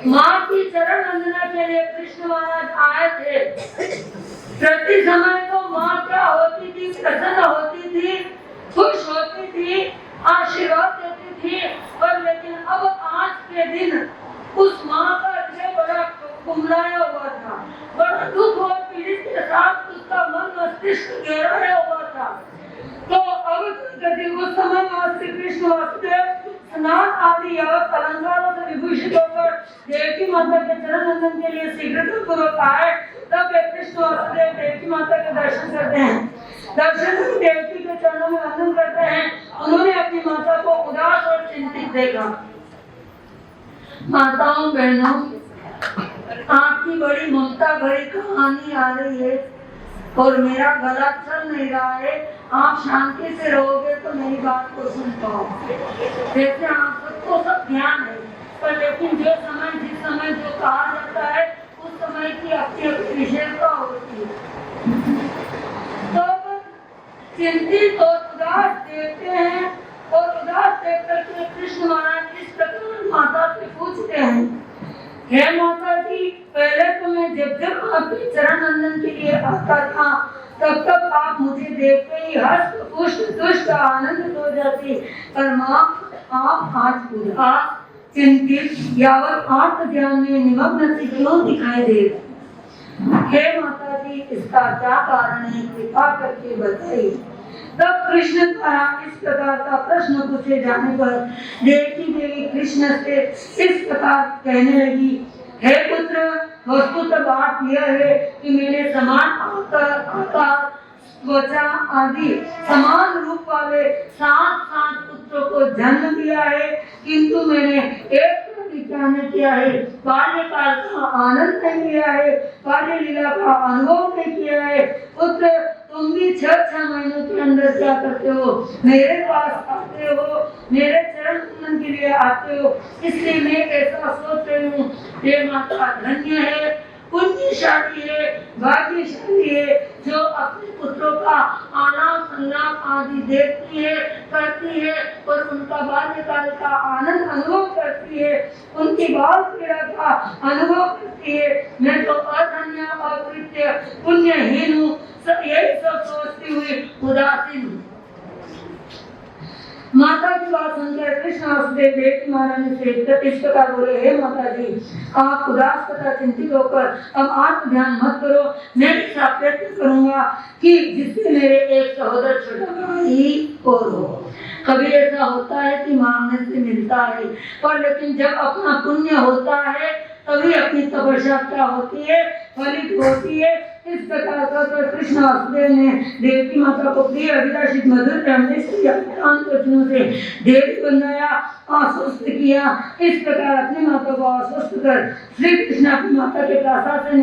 माँ की चरण वंदना के लिए कृष्ण महाराज आए थे। प्रति समय तो माँ क्या होती थी, प्रसन्न होती थी, खुश होती थी, आशीर्वाद देती थी। पर लेकिन अब आज के दिन उस माँ का हृदय बड़ा कुमलाया हुआ था, बड़ा दुख और पीड़ित के साथ उसका मन मस्तिष्क घेराया हुआ था। तो अब यदि उस समय श्री कृष्ण वासुदेव स्नान आदि अलंकारों से विभूषित होकर देवकी माता के चरण वंदन के लिए शीघ्रता पूर्वक आए, तब कृष्ण वासुदेव देवकी माता के दर्शन करते हैं। दर्शन कर देवकी के चरणों में वंदन करते हैं। उन्होंने अपनी माता को उदास और चिंतित देखा। माताओं बहनों, आपकी बड़ी ममता भरी कहानी आ रही है और मेरा गला चल नहीं रहा है। आप शांति से रहोगे तो मेरी बात को सुन पाओगे। जैसे आप सबको सब ध्यान है, पर लेकिन जो समय जिस समय जो कहा जाता है उस समय की अपनी अपनी विशेषता होती है। तो चिंतित और उदास देखते हैं और उदास देख करके कृष्ण महाराज इस प्रकार माता से पूछते हैं, हे माता जी, पहले तो मैं जब जब आपके चरण वंदन के लिए आता था तब तक आप मुझे देखते ही हर्ष पुष्ट तुष्ट आनंदित हो जाती। पर माँ, आप आज उदास चिंतित यावत आत्म ध्यान में निमग्न से क्यों दिखाई दे रही? हे माता जी, इसका क्या कारण है, कृपा करके बताइए। तब कृष्ण द्वारा इस प्रकार का प्रश्न पूछे जाने पर देवकी देवी कृष्ण से इस प्रकार कहने लगी, हे पुत्र, वस्तुतः बात यह है कि मैंने समान आकार त्वचा आदि समान रूप वाले 7 पुत्रों को जन्म दिया है, किंतु मैंने एक क्या नहीं किया है, बाल्यकाल का आनंद नहीं लिया है, बाल्य लीला का अनुभव नहीं किया है। पुत्र, तुम भी 6 महीनों के अंदर क्या करते हो, मेरे पास आते हो, मेरे चरण वंदन के लिए आते हो। इसलिए मैं ऐसा सोच रही हूँ, ये माता धन्य है, पुण्यशाली है, भाग्यशाली है, जो अपने पुत्रों का आलाप संलाप आदि देखती है, करती है और उनका बाल्यकाल का आनंद अनुभव करती है, उनकी बाल पीड़ा का अनुभव करती है। मैं तो अधन्य, अकृत्य, पुण्यहीन हूँ, यही सब सोचती हुई उदासीन हूँ। माता की बात सुनकर कृष्ण वासुदेव देवकी महारानी से इस प्रकार बोले, हे माता जी, आप उदास तथा चिंतित होकर अब आत्म ध्यान मत करो। मैं ऐसा प्रयत्न करूंगा कि जिससे मेरे एक सहोदर छोटा भाई और हो। कभी ऐसा होता है कि मांगने से मिलता है, पर लेकिन जब अपना पुण्य होता है तभी अपनी तपस्या क्या होती है, फलित होती है। इस प्रकार का कृष्ण वासुदेव ने देवकी माता को प्रिय अभिलाषित मधुर वचनों से देवी बनाया, आश्वस्त किया। इस प्रकार अपनी माता को आश्वस्त कर श्री कृष्ण अपनी माता के प्रासाद से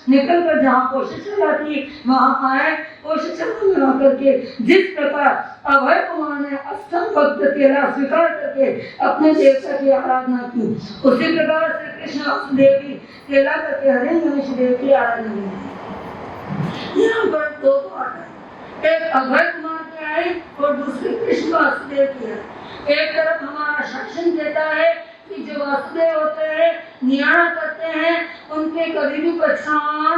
निकल कर जहाँ पोषिशाला थी वहाँ आए। पोषिशाला में आकर के जिस प्रकार अभय कुमार ने अष्टम भक्त तेरा स्वीकार करके अपने देवता की आराधना की, उसी प्रकार श्री कृष्ण वासुदेव की तेला करके हरिवंश देव की आराधना की। यहाँ पर 2 पाठ है, एक अभय कुमार की आई और दूसरी कृष्ण वासुदेव की है। एक तरफ हमारा शासन कहता है कि जो वासुदेव होते हैं, न्याय करते हैं, उनके कभी भी पछाड़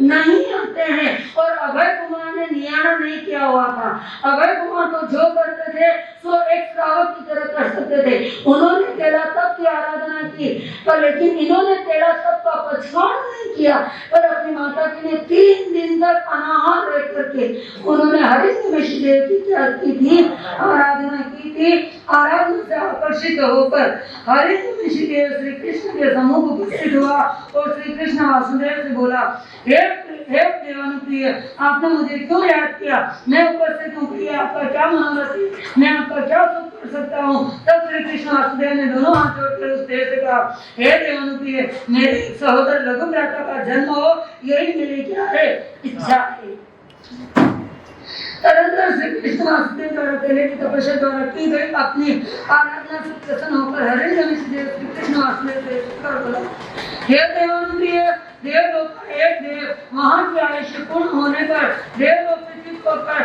नहीं आते हैं, और अभय कुमार ने न्याय नहीं किया हुआ था। अभय कुमार तो जो करते थे सो एक श्रावक की तरह कर सकते थे। उन्होंने तेरा तप की आराधना की, पर लेकिन इन्होंने तेरा तप का पछाड़ नहीं किया, पर अपनी माता के लिए 3 दिन तक अनाहार रह करके उन्होंने हरिवंश देव की क्या की थी, आराधना की थी। आराधना से आकर्षित होकर हरिवंश देव श्री कृष्ण के सम्मुख उपस्थित हुआ और श्री कृष्ण वासुदेव से बोला, हे देवानुप्रिय, आपने मुझे क्यों याद किया, मैं उपस्थित हूँ, प्रिय आपका क्या मनोरथ है, मैं आपका क्या सुख कर सकता हूँ। तब श्री कृष्ण वासुदेव ने दोनों हाथ जोड़कर उस देव से कहा, हे देवानुप्रिय, मेरे सहोदर लघु भ्राता का जन्म हो, यही मेरी क्या है, इच्छा है। तदनंतर श्री कृष्ण वासुदेव द्वारा पहले की तपस्या द्वारा की गई अपनी आराधना से प्रसन्न होकर हरिवंश देव श्री कृष्ण वासुदेव से बोला, हे देवानुप्रिय, देवलोक का एक देव वहाँ की आयुष्य पूर्ण होने पर देवलोक से चित्त होकर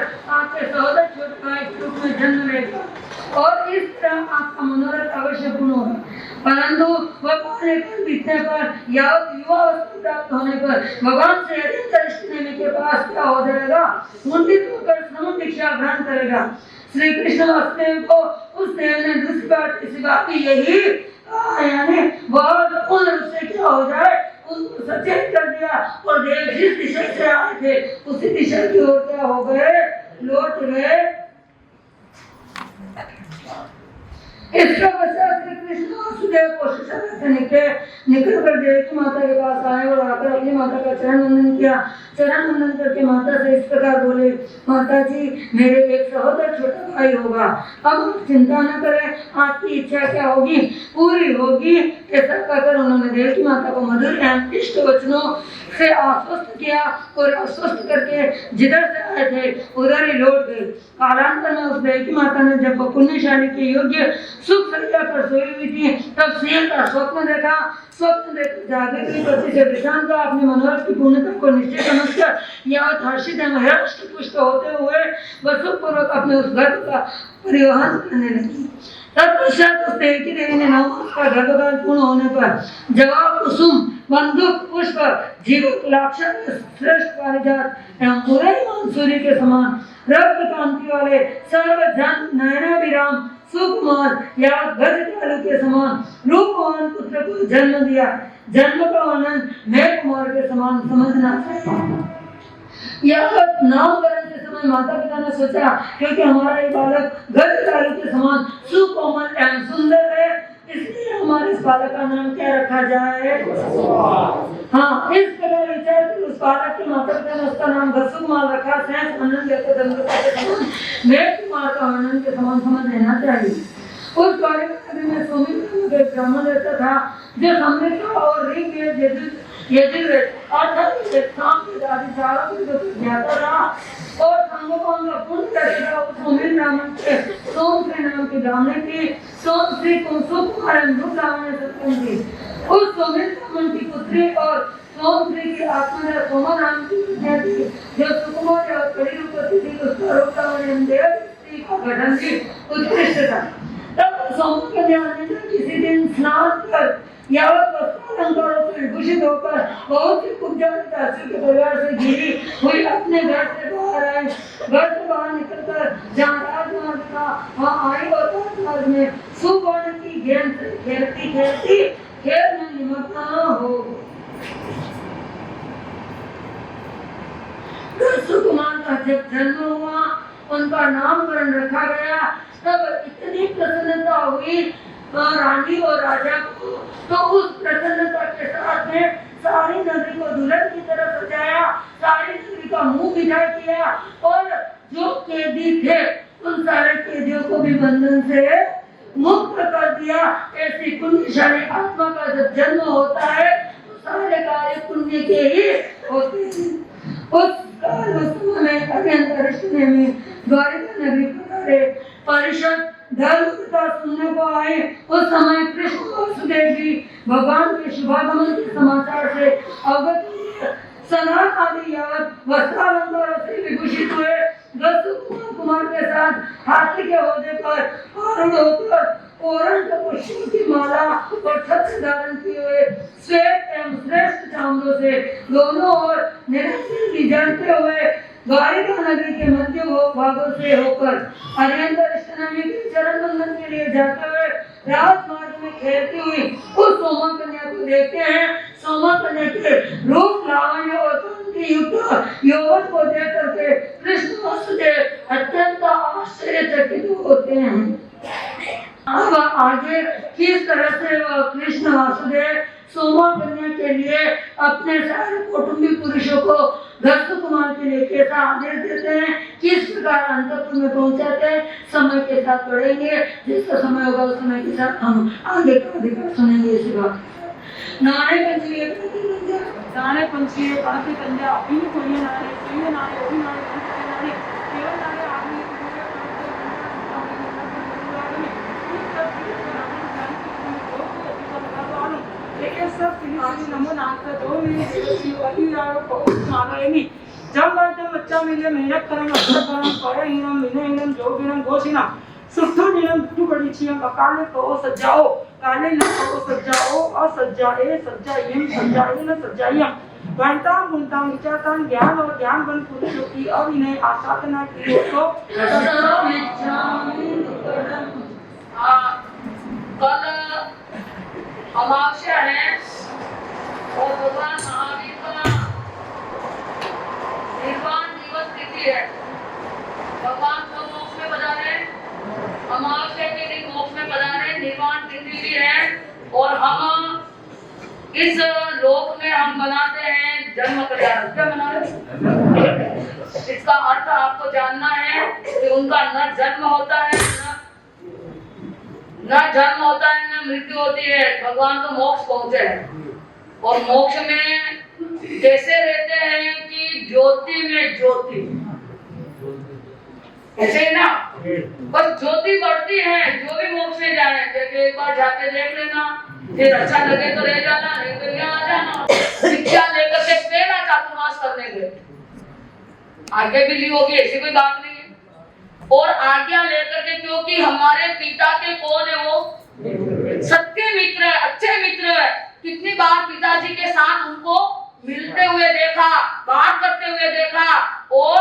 रहेगा और इस तरह आपका मनोरथ अवश्य पूर्ण होगा। परंतु वह पर बीतने पर या युवा अवस्था प्राप्त होने पर भगवान से यदि नेमी के पास क्या हो जाएगा, मुंडित होकर समुद्र दीक्षा ग्रहण करेगा। श्री कृष्ण वासुदेव को उस देव ने दूसरी बात इसी बात की यही यानी बहुत पूर्ण रूप से क्या हो जाए उनको सचेत कर दिया और देव जिस दिशा से आए थे उसी दिशा की ओर क्या हो गए, लौट गए। इसका पश्चात श्री कृष्ण वासुदेव कोशिश से निकल कर देवकी माता के पास आए और आकर अपनी माता का चरण वंदन किया। चरण वंदन करके माता से इस प्रकार बोले, माता जी मेरे एक सहोदर छोटा भाई होगा, अब आप चिंता न करें, आपकी इच्छा क्या होगी पूरी होगी। ऐसा कहकर उन्होंने देवकी माता को मधुर एवं इष्ट वचनों से आश्वस्त किया और आश्वस्त करके जिधर से आए थे उधर ही लौट गए। कालांतर में उस देवकी माता ने जब पुण्यशाली के योग्य सुख सज्जा पर सोई हुई थी तब सिंह का स्वप्न देखा। स्वप्न देख जागृत हुई पति से विश्रांत हुआ, अपने मनोरथ की पूर्णता को निश्चय समझकर यावत हर्षित एवं हृष्ट पुष्ट होते हुए वसुपूर्वक अपने उस गर्भ का परिवहन करने लगी। तत्पश्चात उस देवकी देवी ने 9 मास का गर्भकाल पूर्ण होने पर जवाब कुसुम बंदूक पुष्प जीवक लाक्षण श्रेष्ठ पारिजात एवं उदयमान सूर्य के समान रक्त कांति वाले सर्वजन नयनाभिराम सुकुमार या गजकालु के समान रूपवान पुत्र को जन्म दिया। जन्म का आनंद मेघ कुमार के समान समझना चाहिए। यह नामकरण के समय माता पिता ने सोचा क्योंकि हमारा ये बालक गजकालु के समान सुकोमल एवं सुंदर है, इसलिए हमारे इस बालक का नाम क्या रखा जाए। हाँ, इस प्रकार विचार कर उस बालक के माता पिता ने उसका नाम घसुकुमार रखा। सहस आनंद मेघ कुमार का आनंद के समान समझ लेना चाहिए। उस बारे में सोमी ब्राह्मण रहता था जो समृद्ध और ऋग्वेद यजुर्वेद अर्थात सामवेद आदि चारों को ज्ञाता रहा और संगोपन का पूर्ण करेगा। उस सोमी ब्राह्मण के सोम के नाम की ब्राह्मण थी। सोम श्री कुमार ब्राह्मण थी। उस सोमी ब्राह्मण की पुत्री और सोम श्री की आत्मा सोमा नाम की विद्या थी जो सुकुमार और कड़ी रूपती थी। उसका रूप का गठन थी उत्कृष्ट था। तब सोम के ध्यान किसी दिन स्नान कर यावत वस्त्रालंकारों से विभूषित होकर बहुत ही कुब्जारी के परिवार से घिरी हुई अपने घर से बाहर आए। घर से बाहर निकलकर जहाँ राजमार्ग था वहाँ आई और राजमार्ग में सुवर्ण की गेंद से खेलती खेलती खेल में निमग्न हो सुकुमार का जब जन्म हुआ उनका नामकरण रखा गया। तब इतनी प्रसन्नता हुई रानी और राजा को, तो उस प्रसन्नता के साथ में सारी नगरी को दुल्हन की तरह सजाया, सारी नगरी का मुंह मीठा किया और जो कैदी थे उन सारे कैदियों को भी बंधन से मुक्त कर दिया। ऐसी पुण्यशाली आत्मा का जब जन्म होता है तो सारे कार्य पुण्य के ही होते हैं। उस समय में अत्यंत में द्वारिका नगरी पधारे परिषद धर्म कथा सुनने को आए। उस समय कृष्ण वासुदेव जी भगवान के शुभागमन के समाचार से अवगत सनान आदि यावत वस्त्रालंकारों से विभूषित हुए कुमार के साथ हाथी के ओहदे पर आरूढ़ होकर ओरण पुष्पों की माला और छत्र धारण किए हुए श्वेत एवं श्रेष्ठ चामरों से दोनों ओर निरंतर जलते हुए द्वारिका नगरी के मध्य भागों से होकर अरिहंत के चरण वंदन के लिए जाते हुए राजमार्ग में खेलती हुई उस सोमा कन्या को देखते हैं। सोमा कन्या के रूप लावण्य और कांति युक्त यौवन को देख करके कृष्ण वासुदेव अत्यंत आश्चर्यचकित होते हैं। अब आगे किस तरह से वह कृष्ण वासुदेव सोमा कन्या के लिए अपने सारे कौटुंबिक पुरुषों को घस्त कुमार के लिए कैसा आदेश देते हैं, किस प्रकार अंतपुर में पहुंचाते हैं, समय के साथ बढ़ेंगे। जिसका समय होगा उस समय के साथ हम आगे का अधिकार सुनेंगे। इसी बात नारे पंचमी नारे पंचमी पाते कंजा अपनी कोई नारे कोई नारे कोई नारे केवल नारे आदमी लेकिन सब नमो नाथ दो जब बच्चा मिले मेहनत करम अच्छा करम पढ़े हिनम मिने हिनम जो गिनम घोषिना सुठो नियम टुकड़ी छियम काले को सजाओ काले न को सजाओ असज्जाए सज्जायम सज्जाए न सज्जायम घंटा मुंटा विचारता ज्ञान और ज्ञान बन पुरुषों की अभिनय आसाधना की हो तो कल अमावस्या है और भगवान महावीर का निर्वाण दिवस तिथि है। भगवान तो मोक्ष में पधारे, अमावस्या के दिन मोक्ष में पधारे, निर्वाण तिथि भी है। और हम इस लोक में हम बनाते हैं जन्म कल्याण। क्या बना रहे? इसका अर्थ आपको जानना है कि उनका न जन्म होता है न जन्म होता है न मृत्यु होती है। भगवान तो मोक्ष पहुंचे हैं और मोक्ष में कैसे रहते हैं कि ज्योति में ज्योति, ऐसे ही ना, बस ज्योति बढ़ती है। जो भी मोक्ष में जाए देखिए, एक बार जाके देख लेना, फिर अच्छा लगे तो रह जाना, नहीं तो यहाँ आ जाना। शिक्षा लेकर के पहला चातुर्मास करने गए, आगे भी ली होगी, ऐसी कोई बात नहीं है। और आज्ञा लेकर के, क्योंकि हमारे पिता के कौन है, वो सत्य मित्र है, अच्छे मित्र है। कितनी बार पिताजी के साथ उनको मिलते हुए देखा, बात करते हुए देखा। और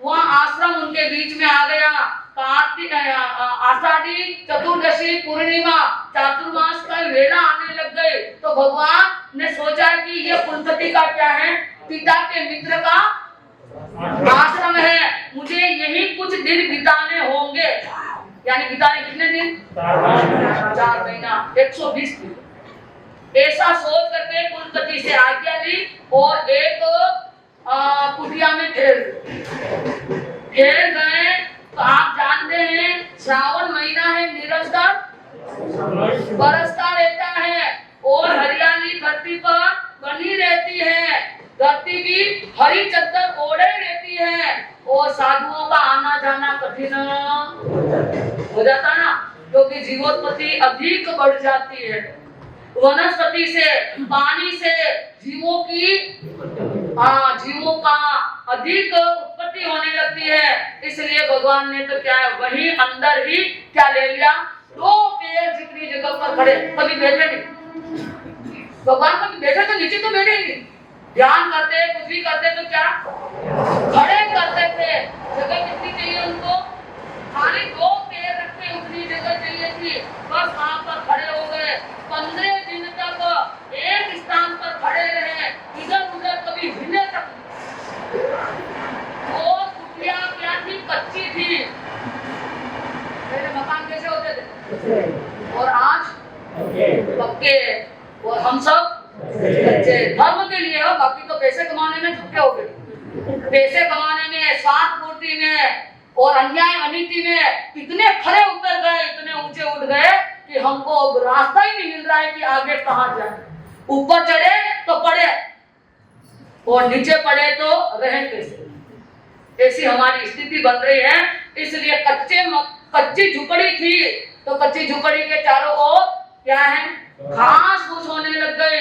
वहाँ आश्रम उनके बीच में आ गया। कार्तिक आषाढ़ी चतुर्दशी पूर्णिमा चातुर्मास का वेला आने लग गए तो भगवान ने सोचा कि ये कुलपति का क्या है, पिता के मित्र का आश्रम है, मुझे यही कुछ दिन बिताने होंगे। यानी बिताने कितने दिन? 4 महीना, 120 दिन। ऐसा सोच करके कुलपति से आज्ञा ली और एक कुटिया में ठहर गए। तो आप जानते हैं श्रावण महीना है, निरंतर बरसता रहता है और हरियाली धरती पर बनी रहती है। धरती भी हरी चद्दर ओढ़े रहती है और साधुओं का आना जाना कठिन हो जाता ना, क्योंकि जीवोत्पत्ति अधिक बढ़ जाती है। वनस्पति से, पानी से जीवों का अधिक उत्पत्ति होने लगती है। इसलिए भगवान ने तो क्या है, वही अंदर ही क्या ले लिया, 2 पेड़ जितनी जगह पर खड़े, कभी बैठे नहीं। भगवान कभी बैठे तो नीचे तो बैठे नहीं, ध्यान करते, कुछ भी करते तो क्या खड़े करते थे। जगह कितनी चाहिए उनको? खाली 2 पैर रखते उतनी जगह चाहिए थी, बस वहां पर खड़े हो गए। 15 दिन तक एक स्थान पर खड़े रहे, इधर उधर कभी हिले तक। वो कुटिया क्या थी? कच्ची थी। पहले मकान कैसे होते थे और आज पक्के। और हम सब कच्चे धर्म के लिए हो, बाकी तो पैसे कमाने में झुके हो गए। पैसे कमाने में, स्वार्थ पूर्ति में और अन्याय अनीति में इतने खड़े उतर गए, इतने ऊंचे उठ गए कि हमको अब रास्ता ही नहीं मिल रहा है कि आगे कहां जाए। ऊपर चढ़े तो पड़े और नीचे पड़े तो रहे कैसे, ऐसी हमारी स्थिति बन रही है। इसलिए कच्ची झुपड़ी थी तो कच्ची झुपड़ी के चारों ओर क्या है, घास फूस होने लग गई।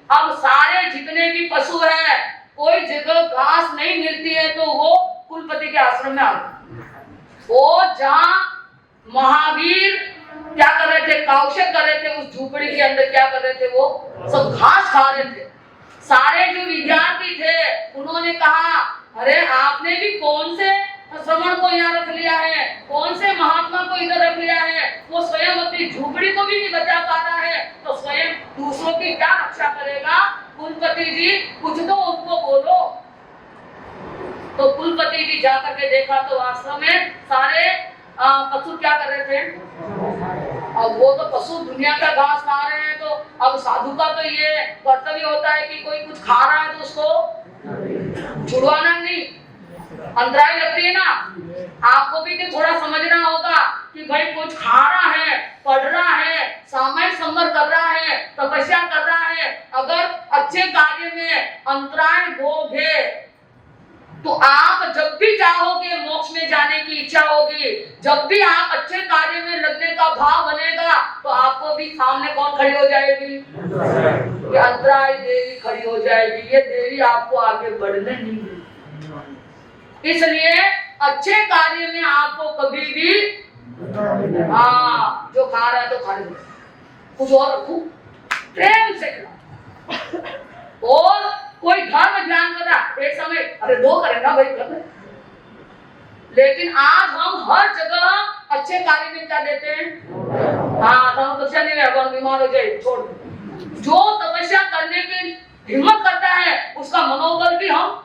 अब सारे जितने भी पशु हैं, कोई जगह घास नहीं मिलती है तो वो कुलपति के आश्रम में आ गए। वो जहाँ महावीर क्या कर रहे थे, कौशल कर रहे थे, उस झूपड़ी के अंदर क्या कर रहे थे, वो सब घास खा रहे थे। सारे जो विद्यार्थी थे उन्होंने कहा, अरे आपने भी कौन से श्रमण को यहाँ रख लिया है, कौन से महात्मा को इधर रख लिया है, वो स्वयं अपनी झूपड़ी को भी नहीं बचा पा रहा है तो स्वयं दूसरों की क्या रक्षा करेगा। कुलपति जी कुछ तो उनको बोलो। तो कुलपति जी जाकर के देखा तो आश्रम में सारे पशु क्या कर रहे थे। अब वो तो पशु दुनिया का घास खा रहे हैं, तो अब साधु का तो ये कर्तव्य होता है कि कोई कुछ खा रहा है तो उसको छुड़वाना नहीं, अंतराय लगती है ना। आपको भी तो थोड़ा समझना होगा कि भाई कुछ खा रहा है, पढ़ रहा है, सामायिक संवर कर रहा है, तपस्या कर रहा है, अगर अच्छे कार्य में अंतराय दोगे तो आप जब भी चाहोगे मोक्ष में जाने की इच्छा होगी, जब भी आप अच्छे कार्य में लगने का भाव बनेगा तो आपको भी सामने कौन खड़ी हो जाएगी, ये अंतराय देवी खड़ी हो जाएगी। ये देवी आपको आगे बढ़ने नहीं देगी। इसलिए अच्छे कार्य में आपको कभी भी हाँ, जो खा रहा है तो खा ले, कुछ और रखो, प्रेम से खिलाओ। और कोई धर्म ध्यान कर रहा, एक समय अरे दो करे ना भाई कर, लेकिन आज हम हर जगह अच्छे कार्य में क्या देते हैं, हाँ तपस्या नहीं है, भगवान बीमार हो जाए छोड़। जो तपस्या करने की हिम्मत करता है उसका मनोबल भी हम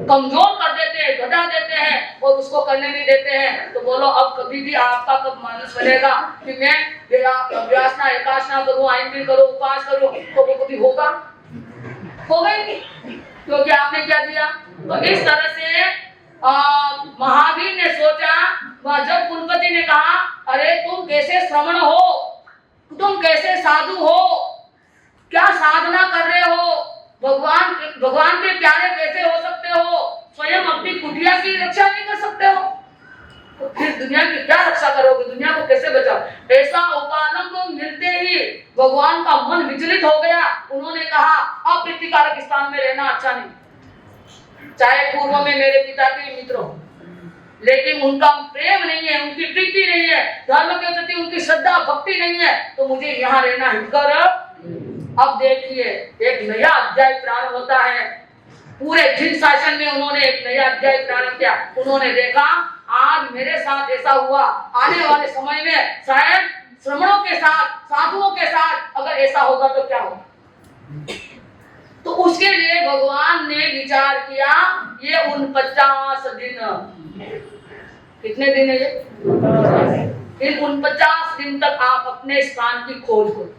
कमजोर कर देते हैं, घटा देते हैं और उसको करने नहीं देते हैं। तो बोलो अब कभी भी आपका कब मानस बनेगा कि मैं व्यासना एकासना करूं, आइंद्रिय करूं, उपवास करूं, तो वो कभी होगा ही नहीं, क्योंकि आपने क्या दिया। तो इस तरह से महावीर ने सोचा, जब कुलपति ने कहा अरे तुम कैसे श्रमण हो, तुम कैसे साधु हो, क्या साधना कर रहे हो, भगवान के प्यारे कैसे हो सकते हो, स्वयं अपनी कुटिया की रक्षा नहीं कर सकते हो, तो फिर दुनिया की क्या रक्षा करोगे, दुनिया को कैसे बचाओ। ऐसा उपालंब मिलते ही भगवान का मन विचलित हो गया। उन्होंने कहा अप्रीतिकारक स्थान में रहना अच्छा नहीं, चाहे पूर्व में मेरे पिता के मित्र हो, लेकिन उनका प्रेम नहीं है, उनकी प्रीति नहीं है, धर्म के प्रति उनकी श्रद्धा भक्ति नहीं है, तो मुझे यहाँ रहना हितकर। अब देखिए एक नया अध्याय प्रारंभ होता है। पूरे जिन शासन में उन्होंने एक नया अध्याय प्रारंभ किया। उन्होंने देखा आज मेरे साथ ऐसा हुआ, आने वाले समय में शायद श्रमणों के साथ, साधुओं के साथ अगर ऐसा होगा तो क्या होगा। तो उसके लिए भगवान ने विचार किया, ये 49 दिन, कितने दिन है ये, इन 49 दिन तक आप अपने स्थान की खोज करो।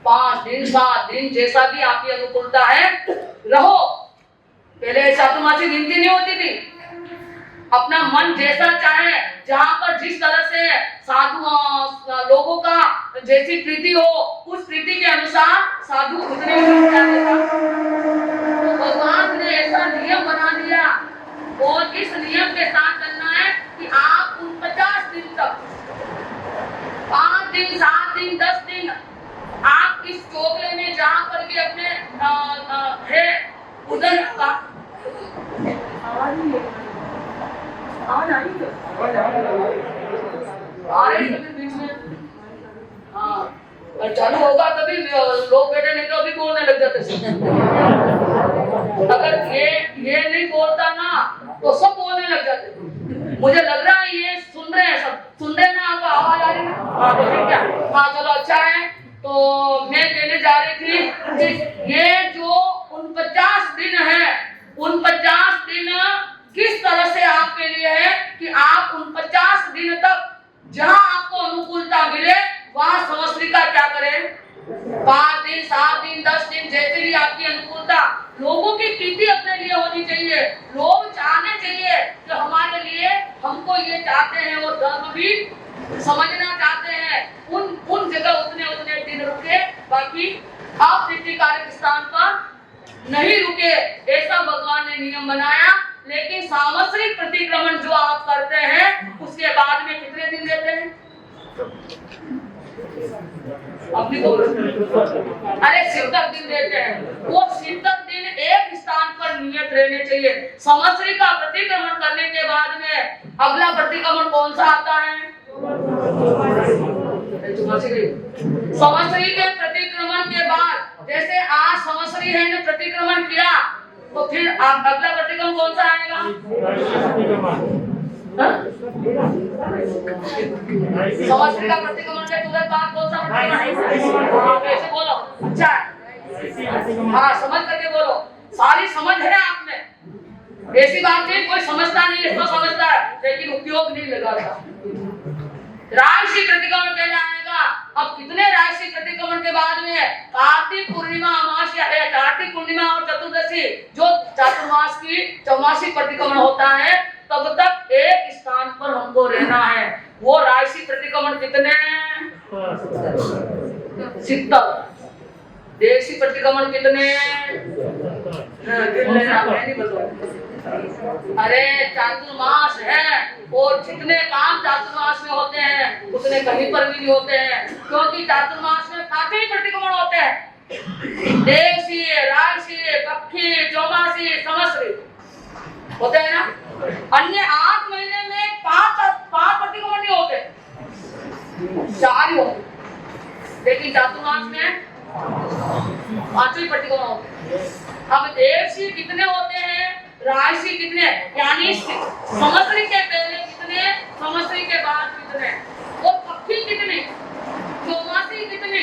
5 दिन 7 दिन जैसा भी आपकी अनुकूलता है रहो। पहले चातुर्मासी गिनती नहीं होती थी, अपना मन जैसा चाहे, जहां पर जिस तरह से साधु लोगों का जैसी प्रीति हो, उस प्रीति के अनुसार साधु उतने तो भगवान ने ऐसा नियम बना दिया। और इस नियम के साथ चलना है कि आप 49 दिन तक, 5 दिन 7 दिन 10 दिन आप इस चोगले में जहां पर भी अपने है उधर का बीच में, हाँ चालू होगा तभी लोग बैठे, नहीं तो अभी बोलने लग जाते। अगर ये नहीं बोलता ना तो सब बोलने लग जाते। मुझे लग रहा है ये सुन रहे हैं, सब सुन रहे हैं ना, आपको आवाज आ रही है। हाँ तो फिर क्या, हाँ चलो अच्छा है। तो मैं कहने जा रही थी कि ये जो 49 दिन है, 49 दिन किस तरह से आपके लिए है कि आप 49 दिन तक जहां आपको अनुकूलता मिले वहां समस्ती का क्या करें। 5 दिन 7 दिन 10 दिन जैसे भी आपकी अनुकूलता, लोगों की प्रीति अपने लिए होनी चाहिए, लोग चाहने चाहिए कि हमारे लिए हमको ये चाहते हैं और धर्म भी समझना चाहते हैं। उन जगह उतने दिन रुके, बाकी आप प्रीतिकारक स्थान पर नहीं रुके। ऐसा भगवान ने नियम बनाया। लेकिन सामस्रिक प्रतिक्रमण जो आप करते हैं उसके बाद में कितने दिन देते हैं, अपनी तो अरे 70 दिन देते हैं। वो 70 दिन एक स्थान पर नियत रहने चाहिए। समस्री का प्रतिक्रमण करने के बाद में अगला प्रतिक्रमण कौन सा आता है, समस्री के प्रतिक्रमण के बाद, जैसे आज समस्री है ने प्रतिक्रमण किया तो फिर अगला प्रतिक्रमण कौन सा आएगा, समस्री का प्रतिक्रमण के तुरंत बाद कौन सा प्रतिक्रमण, कैसे बोलो, अच्छा हाँ समझ करके बोलो, सारी समझ है आप में, ऐसी बात नहीं कोई समझता नहीं, इसको समझता है लेकिन उपयोग नहीं लगाता। राशि प्रतिक्रमण कहलाएगा। अब कितने राशि प्रतिक्रमण के बाद में कार्तिक पूर्णिमा अमावस्या है, कार्तिक पूर्णिमा और चतुर्दशी जो चातुर्मास की चौमासी प्रतिक्रमण होता है, तब तक एक स्थान पर हमको रहना है। वो राशि प्रतिक्रमण कितने, 70। देशी प्रतिक्रमण कितने, अरे चातुर्मास है और जितने काम चातुर्मास में होते हैं उतने कहीं पर भी नहीं होते हैं, क्योंकि चातुर्मास में 5 ही प्रतिक्रमण होते हैं, देशी, राशि, पक्षी, चौमासी, समस्री होते हैं ना। अन्य 8 महीने में 5 लेकिन चातुर्मास में 5वीं पट्टी को होते हैं। अब देवशी कितने होते हैं, राशि कितने, यानी संवत्सरी के पहले कितने, संवत्सरी के बाद कितने, और पक्षी कितने, चौमासी कितने,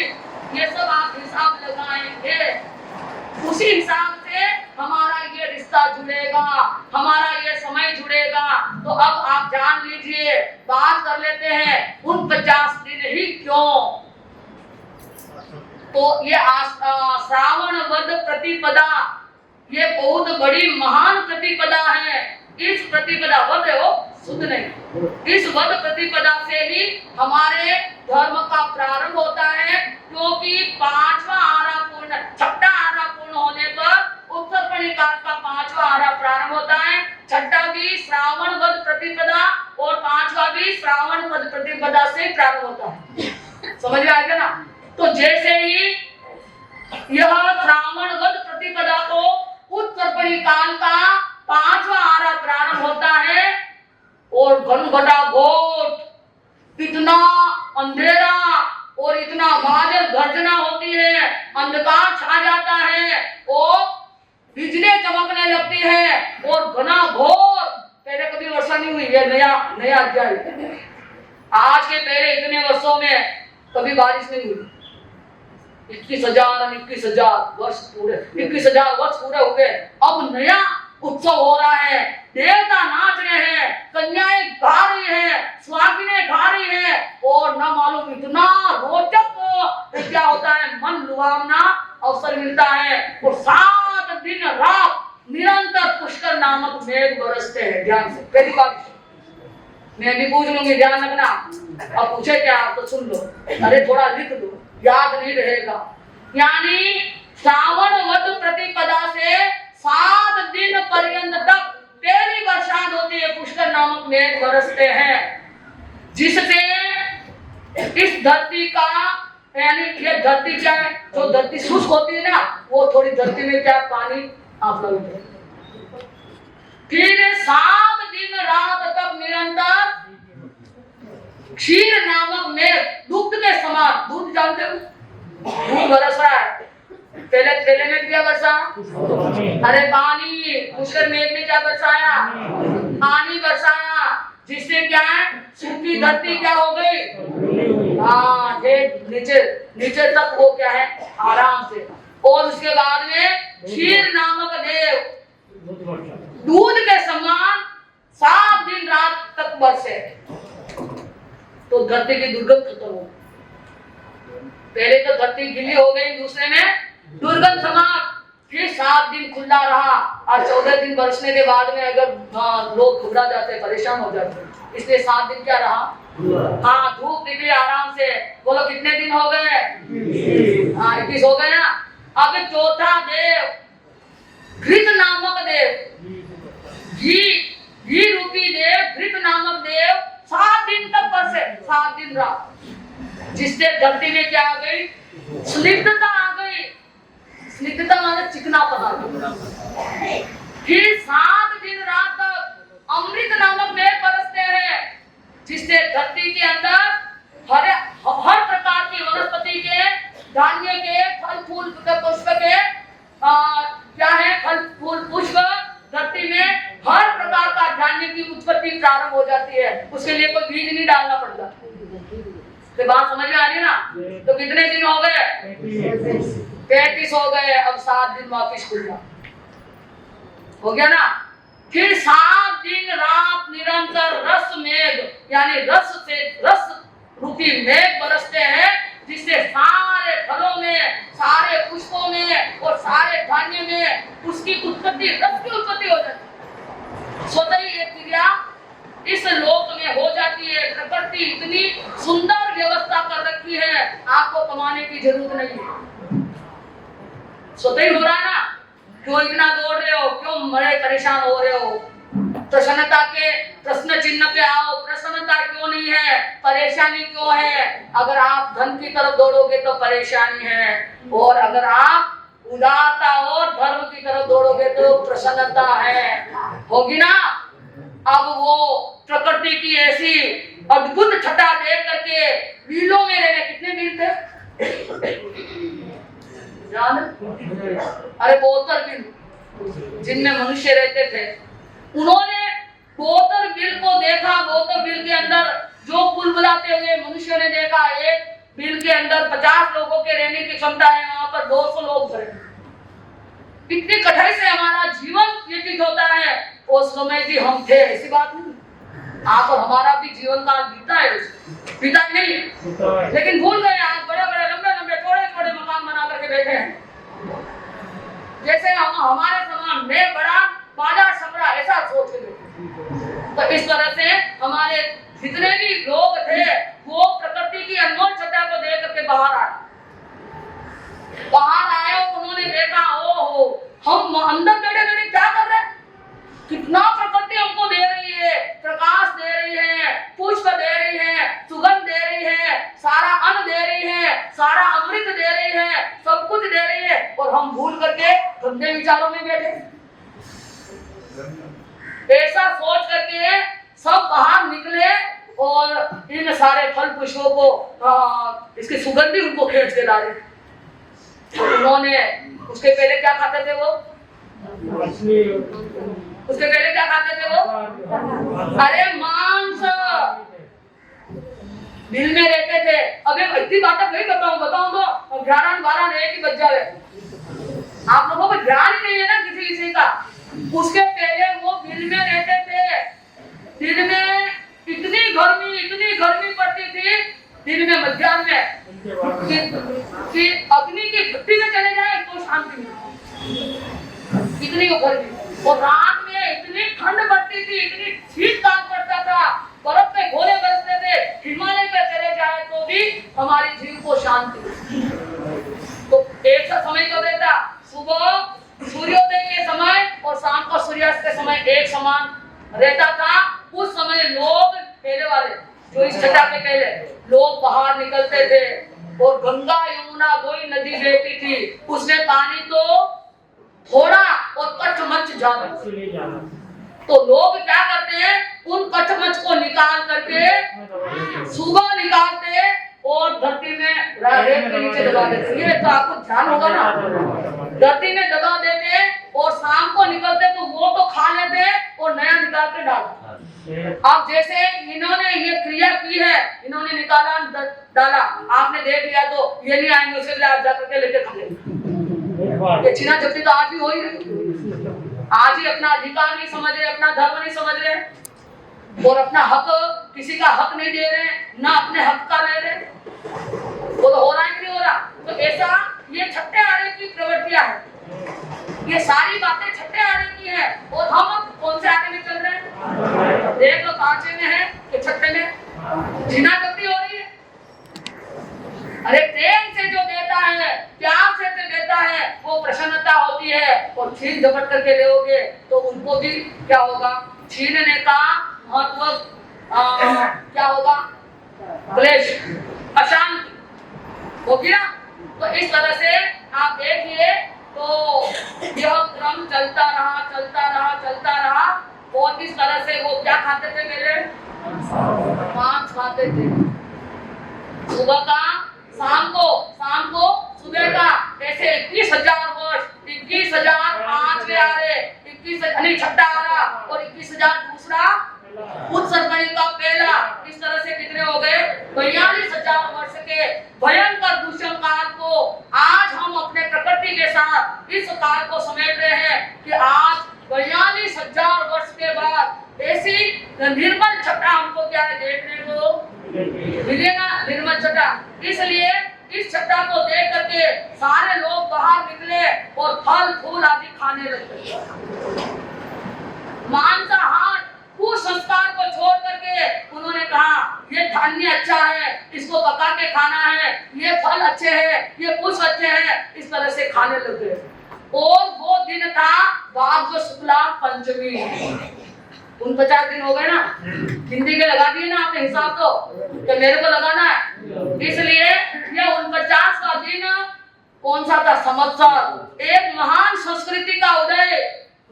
ये सब आप हिसाब लगाएंगे। उसी हिसाब से हमारा ये रिश्ता जुड़ेगा, हमारा ये समय जुड़ेगा। तो अब आप जान लीजिए, बात कर लेते हैं उन 50 दिन ही क्यों। तो ये श्रावण वद प्रतिपदा, ये बहुत बड़ी महान प्रतिपदा है। इस प्रतिपदा वद है वो शुद्ध नहीं, इस वद प्रतिपदा से ही हमारे धर्म का प्रारंभ होता है, क्योंकि 5वां आरा पूर्ण, 6ठा आरा पूर्ण होने पर उत्तरपणी काल का 5वां आरा प्रारंभ होता है। 6ठा भी श्रावण वद प्रतिपदा और 5वां भी श्रावण वद प्रतिपदा से प्रारंभ होता है। समझ में आ गया ना। तो जैसे ही यह श्रावण वद प्रतिपदा को उत्तरपणी काल का 5वां आरा प्रारंभ होता है और घनघटा घोट, इतना अंधेरा और इतना गाजर गर्जना होती है, अंधकार छा जाता है और बिजली चमकने लगती है और घना घोर। पहले कभी वर्षा नहीं हुई, ये नया अध्याय। आज के पहले इतने वर्षों में कभी बारिश नहीं हुई। 21,000 वर्ष पूरे, 21,000 वर्ष पूरे हो गए। अब नया उत्सव हो रहा है, देवता नाच रहे हैं, कन्याएं गा रही है, स्वागिनें गा रही है और न मालूम इतना रोचक क्या होता है, मन लुभावना अवसर मिलता है। और 7 दिन रात निरंतर पुष्कर नामक मेघ बरसते हैं। ध्यान से, पहली बात मैं भी पूछ लूंगी, ध्यान रखना। अब पूछे क्या आप तो सुन लो, अरे थोड़ा लिख दो, याद नहीं रहेगा। यानी श्रावण वद प्रतिपदा से 7 दिन पर्यंत तक पहली बरसात होती है, पुष्कर नामक मेघ बरसते हैं, जिससे इस धरती का, यानी ये धरती क्या है, जो धरती शुष्क होती है ना, वो थोड़ी धरती में क्या पानी आप लोग फिर 7 दिन रात तक निरंतर क्षीर नामक मेघ, दूध के समान, दूध जानते हो, दूध बरस रहा है। पहले में क्या बरसा, अरे पानी, पुष्कर मेघ ने क्या बरसाया, पानी बरसाया, जिससे क्या है, सूखी धरती क्या हो गई, हाँ नीचे तक वो क्या है, आराम से। और उसके बाद में क्षीर नामक देव दूध के समान 7 दिन रात तक बरसे, तो धरती की दुर्गंध खत्म हो। पहले तो धरती गीली हो गई, दूसरे में दुर्गंध समाप्त। फिर 7 दिन खुला रहा और 14 दिन बरसने के बाद में अगर लोग घबरा जाते, परेशान हो जाते, इसलिए 7 दिन क्या रहा, हाँ धूप निकली आराम से। बोलो कितने दिन हो गए, हाँ 21 हो गए ना। अब चौथा देव घृत नामक देव, घी रूपी देव, घृत नामक देव 7 दिन तक बरसे, 7 दिन रात, जिससे धरती में क्या आ गई, स्निग्धता आ गई। स्निग्धता मतलब चिकनापन आ गई। फिर 7 दिन रात तक अमृत नामक मेघ बरसते हैं, जिससे धरती के अंदर हर प्रकार की वनस्पति के, धान्य के, फल फूल पुष्प के क्या है, फल फूल पुष्प, धरती में हर प्रकार का धान्य की उत्पत्ति प्रारंभ हो जाती है। उसके लिए कोई बीज नहीं डालना पड़ता। तो बात समझ में आ रही ना। तो कितने दिन हो गए, 33 हो गए। अब 7 दिन वापिस खुलना हो गया ना। फिर 7 दिन रात निरंतर रस मेघ, यानी रस रूपी मेघ बरसते हैं, जिससे सारे फलों में, सारे पुष्पों में और सारे धान्य में उसकी उत्पत्ति, रस की उत्पत्ति हो जाती है। स्वतः ही एक क्रिया इस लोक में हो जाती है। प्रकृति इतनी सुंदर व्यवस्था कर रखी है, आपको कमाने की जरूरत नहीं है, स्वतः ही हो रहा है ना। क्यों इतना दौड़ रहे हो, क्यों बड़े परेशान हो रहे हो? प्रसन्नता के प्रश्न चिन्ह पे आओ। प्रसन्नता क्यों नहीं है, परेशानी क्यों है? अगर आप धन की तरफ दौड़ोगे तो परेशानी है, और अगर आप उदारता और धर्म की तरफ दौड़ोगे तो प्रसन्नता है, होगी ना। अब वो प्रकृति की ऐसी अद्भुत छटा देख करके मीलों में रहने, कितने मील थे, याद है? अरे बोतर बिल जिनमें मनुष्य रहते थे, उन्होंने बोतर बिल को देखा। बोतर बिल के अंदर जो बुलबुलाते हुए मनुष्य ने देखा, एक बिल के अंदर 50 लोगों के रहने की क्षमता है, वहां पर 200 लोग भरे। इतनी कठिनाई से हमारा जीवन व्यतीत होता है। उस समय भी हम थे, ऐसी बात नहीं। आप और हमारा भी जीवन काल बीता है, बीता नहीं, लेकिन भूल गए। आप बड़े बड़े लंबे लंबे छोटे छोटे मकान बना करके बैठे हैं, जैसे हम हमारे समान में बड़ा बाजार समरा, ऐसा सोच के बैठे। तो इस तरह से हमारे जितने भी लोग थे वो प्रकृति की अनमोल छटा को देख करके बाहर आए। उन्होंने देखा, ओहो हम अंदर बैठे बैठे क्या कर रहे हैं, कितना प्रकृति हमको दे रही है, प्रकाश दे रही है, पुष्प दे रही है, सुगंध दे रही है, सारा अन्न दे रही है, सारा अमृत दे रही है, सब कुछ दे रही है, और हम भूल करके गंदे विचारों में बैठे। ऐसा सोच करके सब बाहर निकले और इन सारे फल पुष्पों को इसकी सुगंधी उनको खींच के डाले। उन्होंने उसके पहले क्या खाते थे वो? उसके पहले क्या खाते थे वो? अरे मांस। दिल में रहते थे। अब एक इतनी बातें कहीं बताऊं तो 11-12 एक ही बज जाए। आप लोगों को ध्यान ही नहीं है ना किसी का। उसके पहले वो दिल में रहते थे। दिन में इतनी गर्मी पड़ती थी, दिन में मध्याह्न में कि अग्नि की भट्टी में चले जाए तो शांति मिलती, इतनी गर्मी। और रात में इतनी ठंड पड़ती थी, इतनी शीतकाल पड़ता था, बर्फ पे गोले बरसते थे। हिमालय पे चले जाए तो भी हमारी जीव को शांति। तो एक सा समय कब रहता? सुबह सूर्योदय के समय और शाम को सूर्यास्त के समय एक समान रहता था। उस समय लोग, पहले वाले जो इस छटा के पहले लोग बाहर निकलते थे और गंगा यमुना दो ही नदी बहती थी, उसमें पानी तो थोड़ा और कचमच ज्यादा। तो लोग क्या करते हैं, उन कचमच को निकाल करके सुबह निकालते और धरती में रेत के नीचे दबा देते। ये तो आपको ध्यान होगा ना, धरती में दबा देते और शाम को निकलते तो वो तो खा लेते और नया निकाल के डालते। अब जैसे इन्होंने ये क्रिया की है, इन्होंने निकाला डाला, आपने देख लिया तो ये नहीं आएंगे, उसे आप जाकर के लेके खा लेंगे। ये छीना झपटी तो आज भी हो ही रही। आज ही अपना अधिकार नहीं समझ रहे, अपना धर्म नहीं समझ रहे और अपना हक, किसी का हक नहीं दे रहे, ना अपने हक का ले रहे। वो तो हो रहा है कि नहीं हो रहा? तो ऐसा ये छठे आने की प्रवृत्तियां है, ये सारी बातें छठे आने की है। और हम कौन से आने में चल रहे हैं? देख लो, पांचवे में है कि छठे में जीना गलती हो रही है। अरे प्रेम से जो देता है, प्यार से जो देता है, वो प्रसन्नता होती है। और छीन झपट करके लोगे तो उनको भी क्या होगा? छीनने का महत्व क्या होगा? क्लेश, अशांति होगी ना। तो इस तरह से आप देखिए, तो यह क्रम चलता रहा और इस तरह से वो क्या खाते थे? पहले मांस खाते थे, सुबह का शाम को सुबह का। ऐसे 21,000 वर्ष, 21,000 पांचवे आ रहे, 21 छठा आ रहा और 21,000 दूसरा उत्सर्जन का पहला। इस तरह से कितने हो गए? 42,000 वर्ष के भयंकर दूषण काल को आज हम अपने प्रकृति के साथ इस काल को समेट रहे हैं कि आज 42,000 वर्ष के बाद ऐसी निर्मल छटा हमको क्या है देखने को मिलेगा, निर्मल छटा। इसलिए इस छटा को देख करके सारे लोग बाहर निकले और फल फूल आदि खाने लगे। मांसाहार उस संस्कार को छोड़ करके उन्होंने कहा ये धान्य अच्छा है, इसको पका के खाना है, ये फल अच्छे हैं, ये पुष्प अच्छे हैं, इस तरह से खाने लगे। और वो दिन था भाद्र शुक्ला पंचमी। 49 दिन हो गए ना, हिंदी के लगा दिए ना आपने हिसाब, तो मेरे को लगाना है। इसलिए ये 49वां दिन कौन सा था? संवत्सर। एक महान संस्कृति का उदय,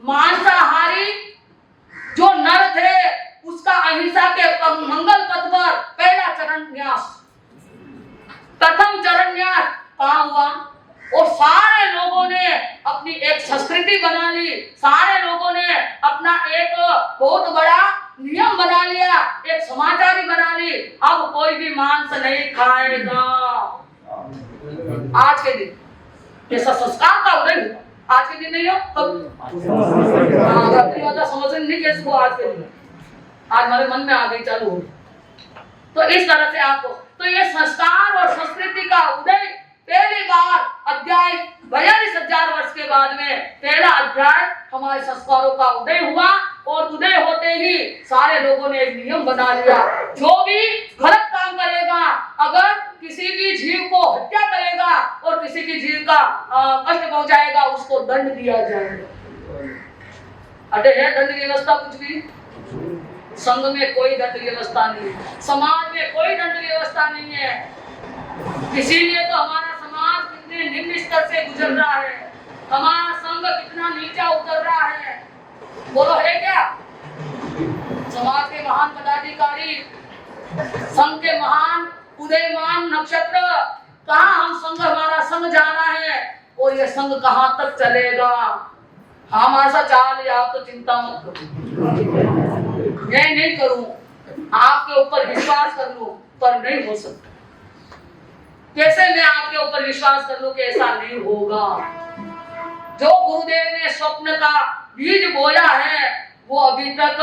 मांसाहारी जो नर थे उसका अहिंसा के मंगल पथ पर पहला चरण न्यास, प्रथम चरण न्यास कहाँ हुआ? और सारे लोगों ने अपनी एक संस्कृति बना ली, सारे लोगों ने अपना एक बहुत बड़ा नियम बना लिया, एक समाचारी बना ली। अब कोई भी मांस नहीं खाएगा। आज के दिन ऐसा संस्कार का उदय हुआ। आज के दिन नहीं हो कब? समझ नहीं कि इसको आज के दिन, आज हमारे मन में आ गई, चालू हो। तो इस तरह से आपको तो ये संस्कार और संस्कृति का उदय पहली बार अध्याय 42,000 वर्ष के बाद में पहला अध्याय हमारे संस्कारों का उदय हुआ। और उदय होते ही सारे लोगों ने एक नियम बना लिया, जो भी गलत काम करेगा, अगर किसी भी जीव को हत्या करेगा और किसी भी जीव का कष्ट पहुंचाएगा, उसको दंड दिया जाएगा। अरे है दंड व्यवस्था कुछ भी? संघ में कोई दंड व्यवस्था नहीं है, समाज में कोई दंड व्यवस्था नहीं है। इसीलिए तो हमारा समाज कितने निम्न स्तर से गुजर रहा है, हमारा संघ कितना नीचा उतर रहा है। बोलो है क्या? समाज के महान पदाधिकारी, संघ के महान उदयमान नक्षत्र, कहाँ हम संघ, हमारा संघ जाना है और ये संघ कहाँ तक चलेगा? हमारा सा चाल आप तो चिंता मत करो, मैं नहीं करूं, आपके ऊपर विश्वास कर लूं, पर नहीं हो सकता। कैसे मैं आपके ऊपर विश्वास कर लूं कि ऐसा नहीं होगा? जो गुरुदेव ने स्वप्न का बीज बोया है वो अभी तक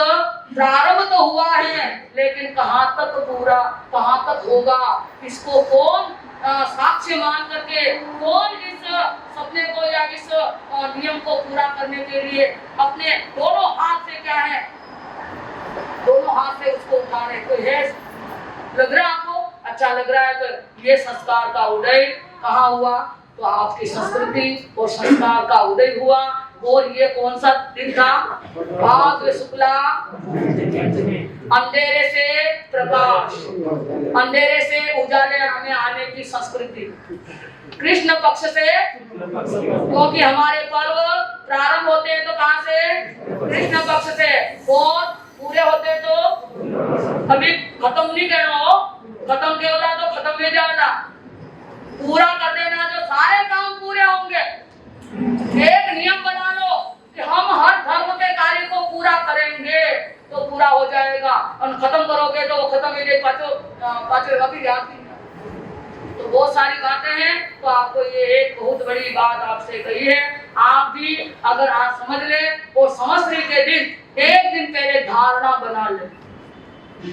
प्रारंभ तो हुआ है, लेकिन कहाँ तक पूरा, कहाँ तक होगा, इसको कौन साक्ष्य मान करके, कौन इस सपने को या इस नियम को पूरा करने के लिए अपने दोनों हाथ से, क्या है, दोनों हाथ से उसको उठा रहे? कोई है? लग रहा है आपको अच्छा लग रहा है? तो ये संस्कार का उदय कहाँ हुआ? तो आपकी संस्कृति और संस्कार का उदय हुआ। और ये कौन सा दिन था? भाद्र शुक्ला, अंधेरे से प्रकाश, अंधेरे से उजाले में आने की संस्कृति। कृष्ण पक्ष से, क्योंकि हमारे पर्व प्रारंभ होते हैं तो कहाँ से? कृष्ण पक्ष से। और पूरे होते तो अभी खत्म नहीं करना हो, खत्म के होला तो खत्म हो जाना, पूरा कर देना, जो सारे काम पूरे होंगे। एक नियम बना लो कि हम हर धर्म के कार्य को पूरा करेंगे तो पूरा हो जाएगा, और खत्म करोगे तो वो खत्म हो जाएगा, पाँचों अभी याद नहीं। तो बहुत सारी बातें हैं, तो आपको ये एक बहुत बड़ी बात आपसे कही है। आप भी अगर आज समझ ले और समझने के दिन एक दिन पहले धारणा बना ले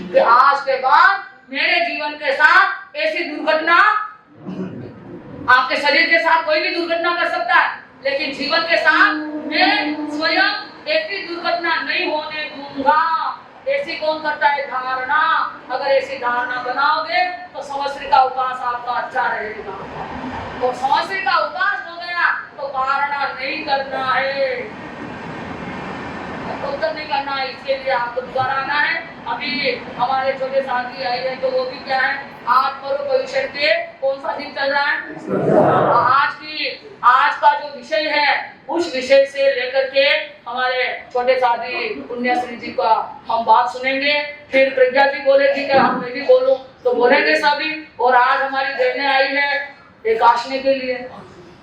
कि आज के बाद मेरे जीवन के साथ ऐसी दुर्घटना, आपके शरीर के साथ कोई भी दुर्घटना कर सकता है, लेकिन जीवन के साथ मैं स्वयं ऐसी दुर्घटना नहीं होने दूंगा। ऐसी कौन करता है? धारणा। अगर ऐसी धारणा बनाओगे तो संवत्सरी का उपास आपका अच्छा रहेगा। और संवत्सरी का उपास हो गया तो धारणा नहीं करना है, उत्तर नहीं करना है। इसके लिए आपको दोबारा आना है। अभी हमारे छोटे साथी आई है, तो वो भी क्या है, आज पर्व भविष्य के कौन सा दिन चल रहा है? आज का जो विषय है, उस विषय से लेकर के हमारे छोटे साथी पुण्यश्री जी का हम बात सुनेंगे। फिर प्रज्ञा जी बोलेगी कि हम मैं भी बोलूं, तो बोलेंगे सभी। और आज हमारी बहनें आई है एक आशने के लिए,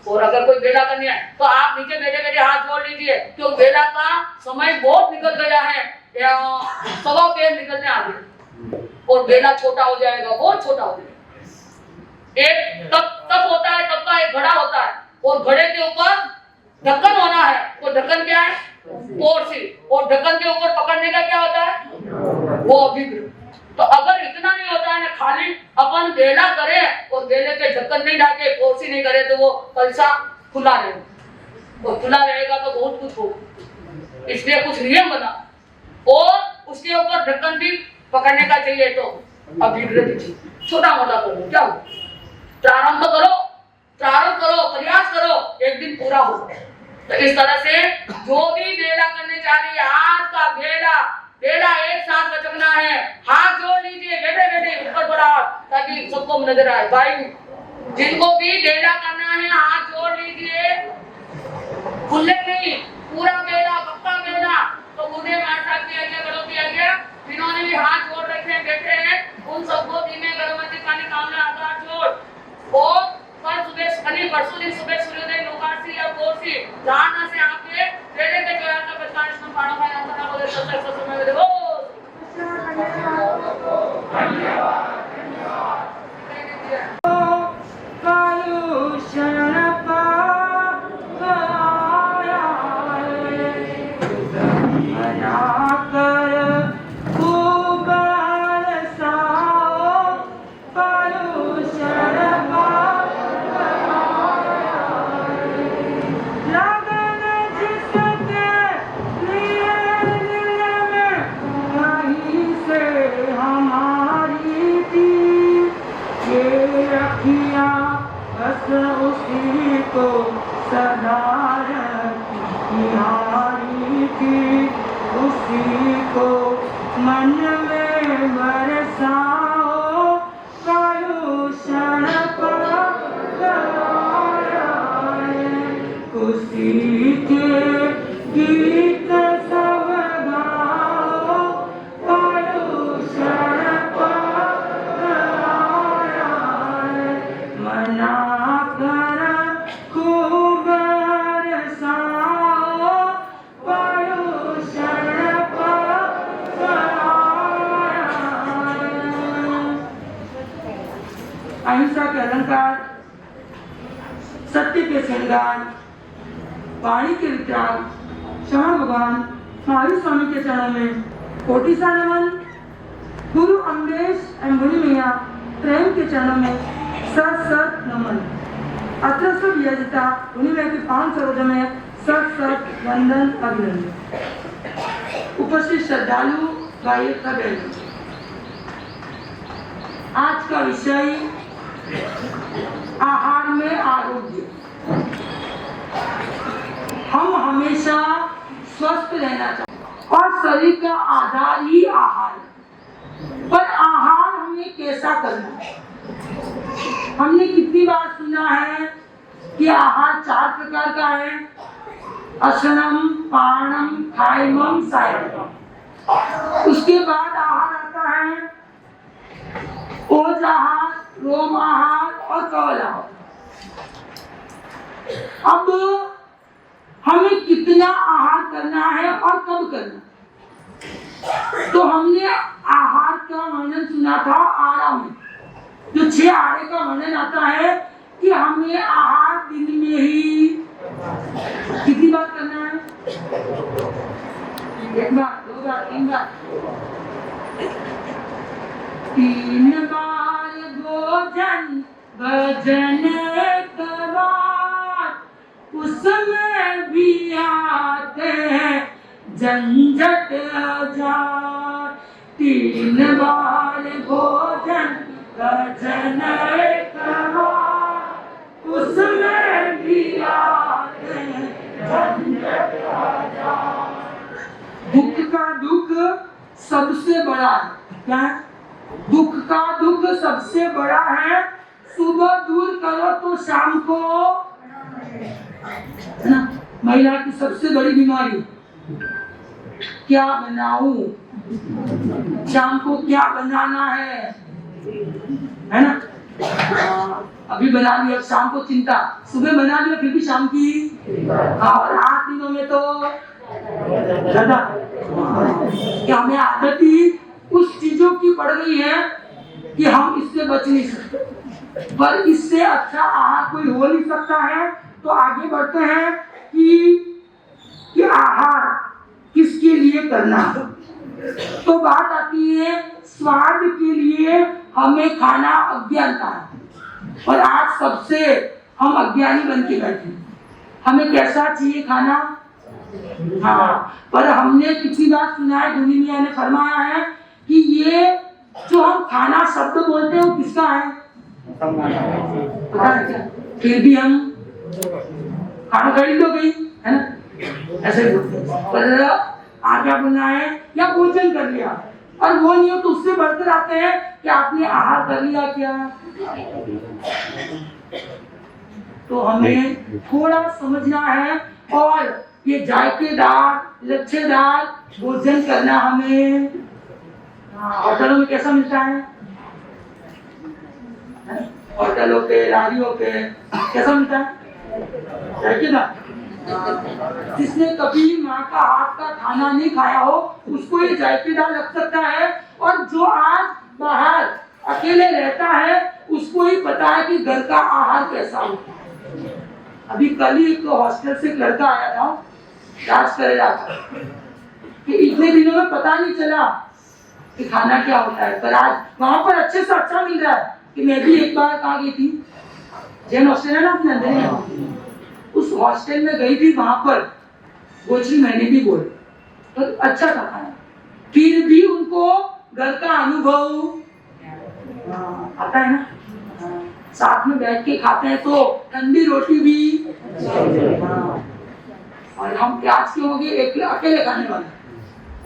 और अगर कोई बेला करनी है तो आप नीचे बैठे बैठे हाथ जोड़ लीजिए, क्योंकि बेला का समय बहुत निकल गया है, 1.25 पैर निकलने आ गए और बेला छोटा हो जाएगा, बहुत छोटा हो जाएगा। एक तब होता है, तब का एक घड़ा होता है, और घड़े के ऊपर ढक्कन होना है। वो ढक्कन क्या है? कोरसी। और ढक्कन के ऊपर पकड़ने का क्या होता है? वो अभिग्र। तो अगर इतना नहीं होता है ना, खाली अपन बेला करे और बेले पे ढक्कन नहीं डाके, कोरसी नहीं करे, तो वो कलसा खुला रहेगा। और खुला रहेगा तो बहुत कुछ होगा। इसलिए कुछ नियम बना, और उसके ऊपर ढक्कन भी पकड़ने का चाहिए। तो अभिग्र छोटा मोटा करो, क्या हो, प्रारंभ करो, प्रयास करो, एक दिन पूरा हो। तो इस तरह से जो भी बेला करने जा रही है, आज का बेला एक साथ बचकना है। हाथ जोड़ लीजिए बैठे बैठे, ऊपर बढ़ा, ताकि सबको नजर आए। भाई जिनको भी बेला करना है हाथ जोड़ लीजिए, खुले नहीं, पूरा बेला, पक्का बेला। तो गुरुदेव ऐसा किया गया, बड़ों किया गया, जिन्होंने भी हाथ जोड़ रखे बैठे हैं, उन सबको धीमे गर्भवती का निकालना आधार जोड़। और कल सुबह अभी परसों दिन सुबह सूर्योदय लोकार्सी या कोर्सी जाना से आपके तेरे के जो का प्रकाश में पाणो भाई अंतना बोले सत्संग सत्संग में देखो उसी को सदा रखी थी, उसी को मन में बरसाओ वायु क्षण उसी के गीत सब गाओ वायु क्षण मना अहिंसा के अलंकार, सत्य के श्रृंगार, वाणी के विचार, श्रवण भगवान महावीर स्वामी के चरणों में कोटि सा नमन। गुरु अमरेश एवं मुनि मैया प्रेम के चरणों में सत सत नमन। अत्र सब यजता मुनि मैया के 5 सरोज में सत सत वंदन अभिनंदन। उपस्थित श्रद्धालु भाई बहन, आज का विषय आहार में आरोग्य। हम हमेशा स्वस्थ रहना चाहते और शरीर का आधार ही आहार है। पर आहार हमें कैसा करना है? हमने कितनी बार सुना है कि आहार 4 प्रकार का है, अशनम, पारणम, खायमम, सायमम। उसके बाद आहार आता है ओज आहार, रोम आहार और कवल आहार। अब हमें कितना आहार करना है और कब करना? तो हमने आहार का वर्णन सुना था आरा में, जो 6 आरे का वर्णन आता है कि हमें आहार दिन में ही कितनी बार करना है? 1 बार, 2 बार, 3 बार। 3 बार भोजन भजन कबार, उसमें भी आते हैं झंझट हजार। 3 बार भोजन भजन कबार, उसमें भी आते हैं झंझट हजार। दुख का दुख सबसे बड़ा है। क्या है? दुख का दुख सबसे बड़ा है। सुबह दूर करो तो शाम को, है ना? महिला की सबसे बड़ी बीमारी क्या बनाऊं, शाम को क्या बनाना है ना? अभी बना लिया, शाम को चिंता, सुबह बना लिया फिर भी शाम की। और 8 दिनों में तो ज्यादा क्या हमें आदत ही उस चीजों की पड़ गई है कि हम इससे बच नहीं सकते। पर इससे अच्छा आहार कोई हो नहीं सकता है। तो आगे बढ़ते हैं कि आहार किसके लिए करना है। तो बात आती है स्वाद के लिए हमें खाना अज्ञानता है, और आज सबसे हम अज्ञानी बन के बैठे। हमें कैसा चाहिए खाना? हाँ, पर हमने कितनी बार सुना है, गुरु मियां ने फरमाया है कि ये जो हम खाना शब्द बोलते हैं वो किसका है? पता है क्या? फिर भी हम खाना खरीद लो गई, है ना? ऐसे बोलते हैं। पर आज्ञा बना है या भोजन कर लिया, और वो नहीं हो तो उससे बढ़कर आते हैं कि आपने आहार कर लिया क्या? तो हमें थोड़ा समझना है, और ये जायकेदार लच्छेदार भोजन करना हमें होटलों में कैसा मिलता है? होटलों पे, लारियों पे कैसा मिलता है कि ना? जिसने कभी माँ का हाथ का खाना नहीं खाया हो उसको ये जायकेदार लग सकता है, और जो आज बाहर अकेले रहता है उसको ही पता है कि घर का आहार कैसा हो। अभी कल ही तो हॉस्टल से एक लड़का आया था, जांच कर रहा था कि इतने दिनों में पता नहीं चला कि खाना क्या होता है, पर आज वहां पर अच्छे से अच्छा मिल रहा है। कि मैं भी एक बार कहाँ गई थी, जैन हॉस्टल है ना अपने अंदर में, उस हॉस्टल में गई थी, वहां पर गोचरी मैंने भी बोली तो अच्छा था खाना, फिर भी उनको घर का अनुभव आता है ना। साथ में बैठ के खाते हैं तो ठंडी रोटी भी, और हम प्याज के हो गए अकेले खाने वाले,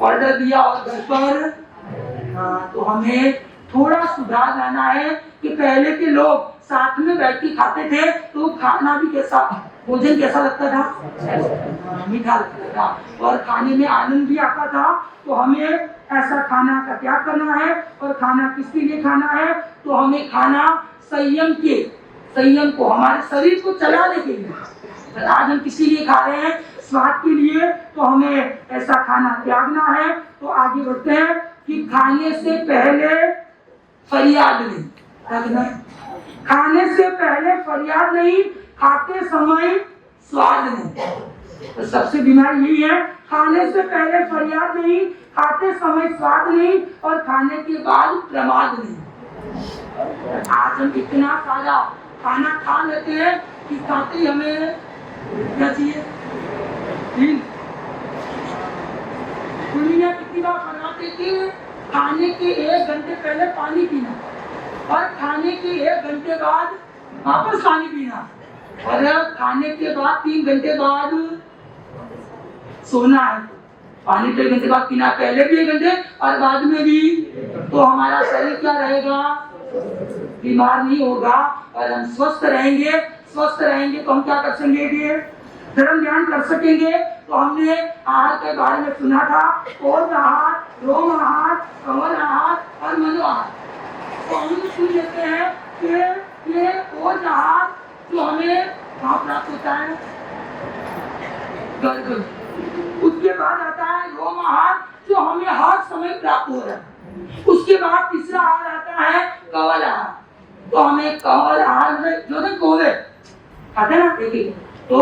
ऑर्डर दिया और घर पर, तो हमें थोड़ा सुधार लाना है कि पहले के लोग साथ में बैठ के खाते थे तो खाना भी कैसा, भोजन कैसा लगता था, मीठा लगता था और खाने में आनंद भी आता था। तो हमें ऐसा खाना का त्याग करना है, और खाना किसके लिए खाना है, तो हमें खाना संयम को हमारे शरीर को चलाने के लिए। आज हम किसी लिए खा रहे हैं, स्वाद के लिए, तो हमें ऐसा खाना त्यागना है। तो आगे बढ़ते हैं कि खाने से पहले फरियाद नहीं रखना, खाने से पहले फरियाद नहीं, खाते समय स्वाद नहीं। तो सबसे बीमारी यही है, खाने से पहले फरियाद नहीं, खाते समय स्वाद नहीं, और खाने के बाद प्रमाद नहीं। आज हम इतना सारा खाना खा लेते हैं कि खाते ही हमें क्या चाहिए, दुनिया कितनी बार फरमाते कि खाने के 1 घंटे पहले पानी पीना, और खाने के 1 घंटे बाद वापस पानी पीना, और खाने के बाद 3 घंटे बाद सोना है। पानी तो 1 घंटे बाद पीना, पहले भी 1 घंटे और बाद में भी, तो हमारा शरीर क्या रहेगा, बीमार नहीं होगा और हम स्वस्थ रहेंगे। स्वस्थ रहेंगे तो हम क्या कर सकेंगे, धर्म ध्यान कर सकेंगे। तो हमने आहार के बारे में सुना था, ओज आहार, रोम आहार, कमल आहार और मनो आहार। तो हम सुन लेते हैं कि ये ओज आहार जो हमें कहाँ प्राप्त होता है, गर्भ। उसके बाद आता है रोम आहार जो हमें हर समय प्राप्त हो रहा है। उसके बाद तीसरा आहार आता है कवल आहार। तो हमें कवल आहार में जो ना कोवे खाते ना, देखिए, तो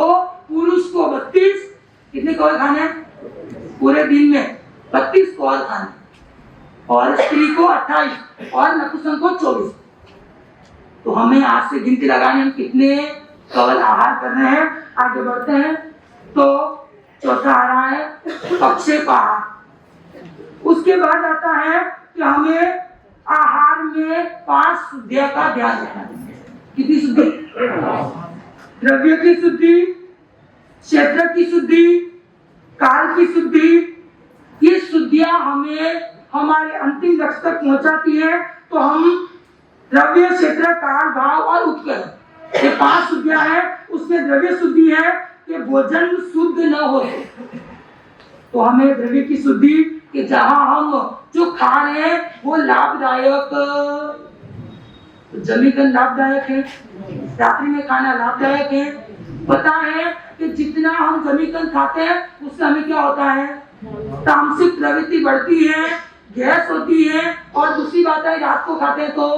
पुरुष को 32 कितने कवल खाने हैं पूरे दिन में, 32 कवल खाने, और स्त्री को 28 और नपुंसक को 24। तो हमें आज से गिनती लगाने हम कितने कवल आहार करने हैं। आगे बढ़ते हैं तो चौथा आ रहा है पक्षेप आहार। उसके बाद आता है कि हमें आहार में 5 शुद्धियों का ध्यान रखना है। कितनी शुद्धि, द्रव्य की शुद्धि, क्षेत्र की शुद्धि, काल की शुद्धि। ये शुद्धियां हमें हमारे अंतिम लक्ष्य तक पहुंचाती है। तो हम द्रव्य, क्षेत्र, काल, भाव और उपकरण, ये 5 शुद्धियां हैं। उसमें द्रव्य शुद्धि है कि भोजन शुद्ध न हो, तो हमें द्रव्य की शुद्धि कि जहां हम जो खा रहे हैं वो लाभदायक, जमीकन लाभदायक है, रात्रि में खाना लाभदायक है। पता है कि जितना हम जमीकन खाते हैं उससे हमें क्या होता है, तामसिक प्रवृत्ति बढ़ती है, गैस होती है, और दूसरी बात है रात को खाते हैं तो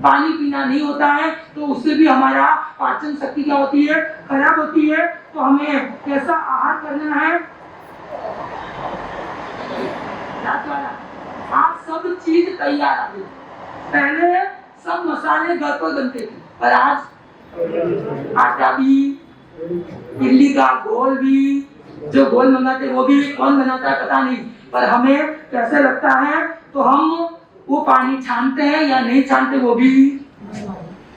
पानी पीना नहीं होता है, तो उससे भी हमारा पाचन शक्ति क्या होती है, खराब होती है। तो हमें कैसा आहार करना है, आज सब चीज तैयार आ गई। पहले सब मसाले घर पर बनते थे, पर आज आटा भी, इडली का घोल भी, जो घोल मंगाते वो भी कौन बनाता है पता नहीं, पर हमें कैसे लगता है तो हम वो पानी छानते हैं या नहीं छानते वो भी।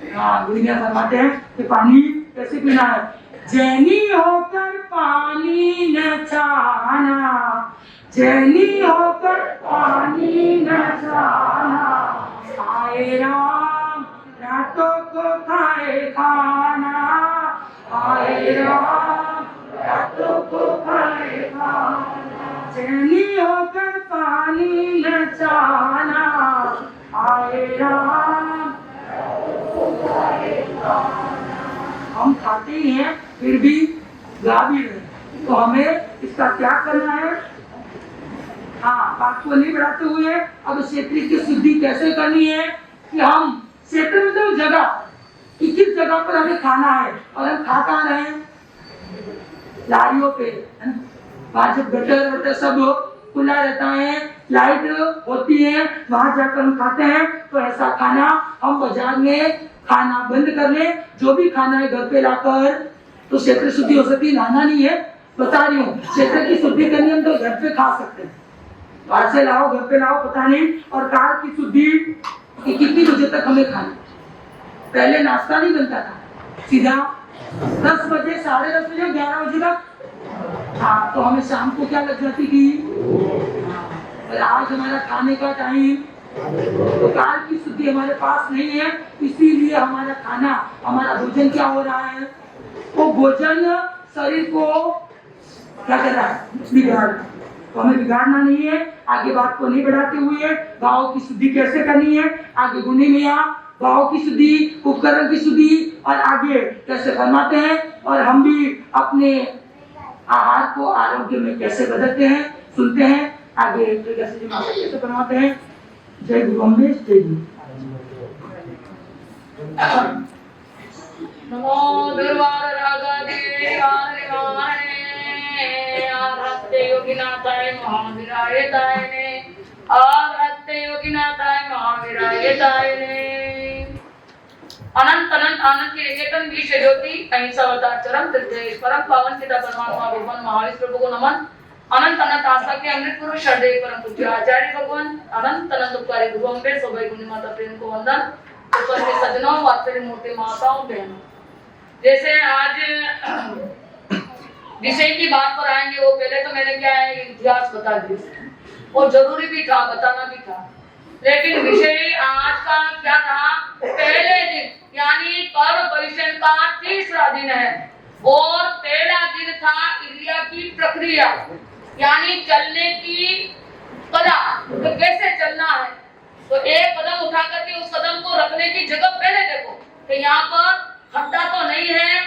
फरमाते हैं कि पानी कैसे पीना है, जैनी होकर पानी न छाना, जैनी होकर पानी न छाना, आए राम रातों को खाए खाना, आए राम रातों को खाए खाना, जैनी होकर पानी न छाना, आए राम हम खाते ही हैं फिर भी गा भी रहे, तो हमें इसका त्याग करना है। हाँ, बात को नहीं बढ़ाते हुए अब क्षेत्र की शुद्धि कैसे करनी है कि हम क्षेत्र में जो जगह कि किस जगह पर हमें खाना है और हम खा कहाँ रहे हैं, लारियों पे, है ना? वहाँ जब गटर वटर सब खुला रहता है, लाइट होती है, वहाँ जाकर हम खाते हैं। तो ऐसा खाना हम बाजार में खाना बंद कर लें, जो भी खाना है घर पे लाकर, तो क्षेत्र शुद्धि हो सकती है। लाना नहीं है, बता रही हूँ, क्षेत्र की शुद्धि करनी हम तो घर पे खा सकते हैं, बाहर से लाओ घर पे लाओ पता नहीं। और काल की शुद्धि कितनी बजे तक हमें खाना, पहले नाश्ता नहीं बनता था, सीधा 10 बजे 10:30 बजे 11 बजे तक। हाँ, तो हमें शाम को क्या लग जाती थी, और आज हमारा खाने का टाइम, तो काल की शुद्धि हमारे पास नहीं है, इसीलिए हमारा खाना, हमारा भोजन क्या हो रहा है, वो भोजन शरीर को क्या कर रहा है, बिगाड़। तो हमें बिगाड़ना नहीं है। आगे बात को नहीं बढ़ाते हुए भाव की शुद्धि कैसे करनी है, आगे गुणी मिया भाव की शुद्धि, उपकरण की शुद्धि, और आगे कैसे फरमाते हैं, और हम भी अपने आहार को आरोग्य में कैसे बदलते हैं, सुनते हैं। आगे कैसे फरमाते हैं। जय गुरु अम्बेश, जय गुरु। नमो दुर्वार रागादि आरहते योगिनाथाय महावीरायताय ने, आरहते योगिनाथाय महावीरायताय ने। अनंत अनंत आनंद के निकेतन बीच ज्योति अहिंसा अवतार चरम तीर्थ परम पावन पिता परमात्मा भगवान महावीर प्रभु को नमन। अनंत अनंत आस्था के अमृत पुरुष श्रद्धेय परम पूज्य आचार्य भगवान, अनंत अनंत उपकारी गुरु अम्बे सभी गुणी माता प्रेम को वंदन। ऊपर के सज्जनों, वात्सल्य मूर्ति माताओं बहनों, जैसे आज विषय की बात पर आएंगे, वो पहले तो मैंने क्या है इतिहास बता दिया, और जरूरी भी था, बताना भी था। लेकिन विषय आज का क्या था, पहले दिन यानी पर्व परिषद का तीसरा दिन है, और पहला दिन था क्रिया की प्रक्रिया, यानी चलने की कला, तो कैसे चलना है। तो एक कदम उठा करके उस कदम को रखने की जगह पहले देखो कि यहाँ पर खड्डा तो नहीं है,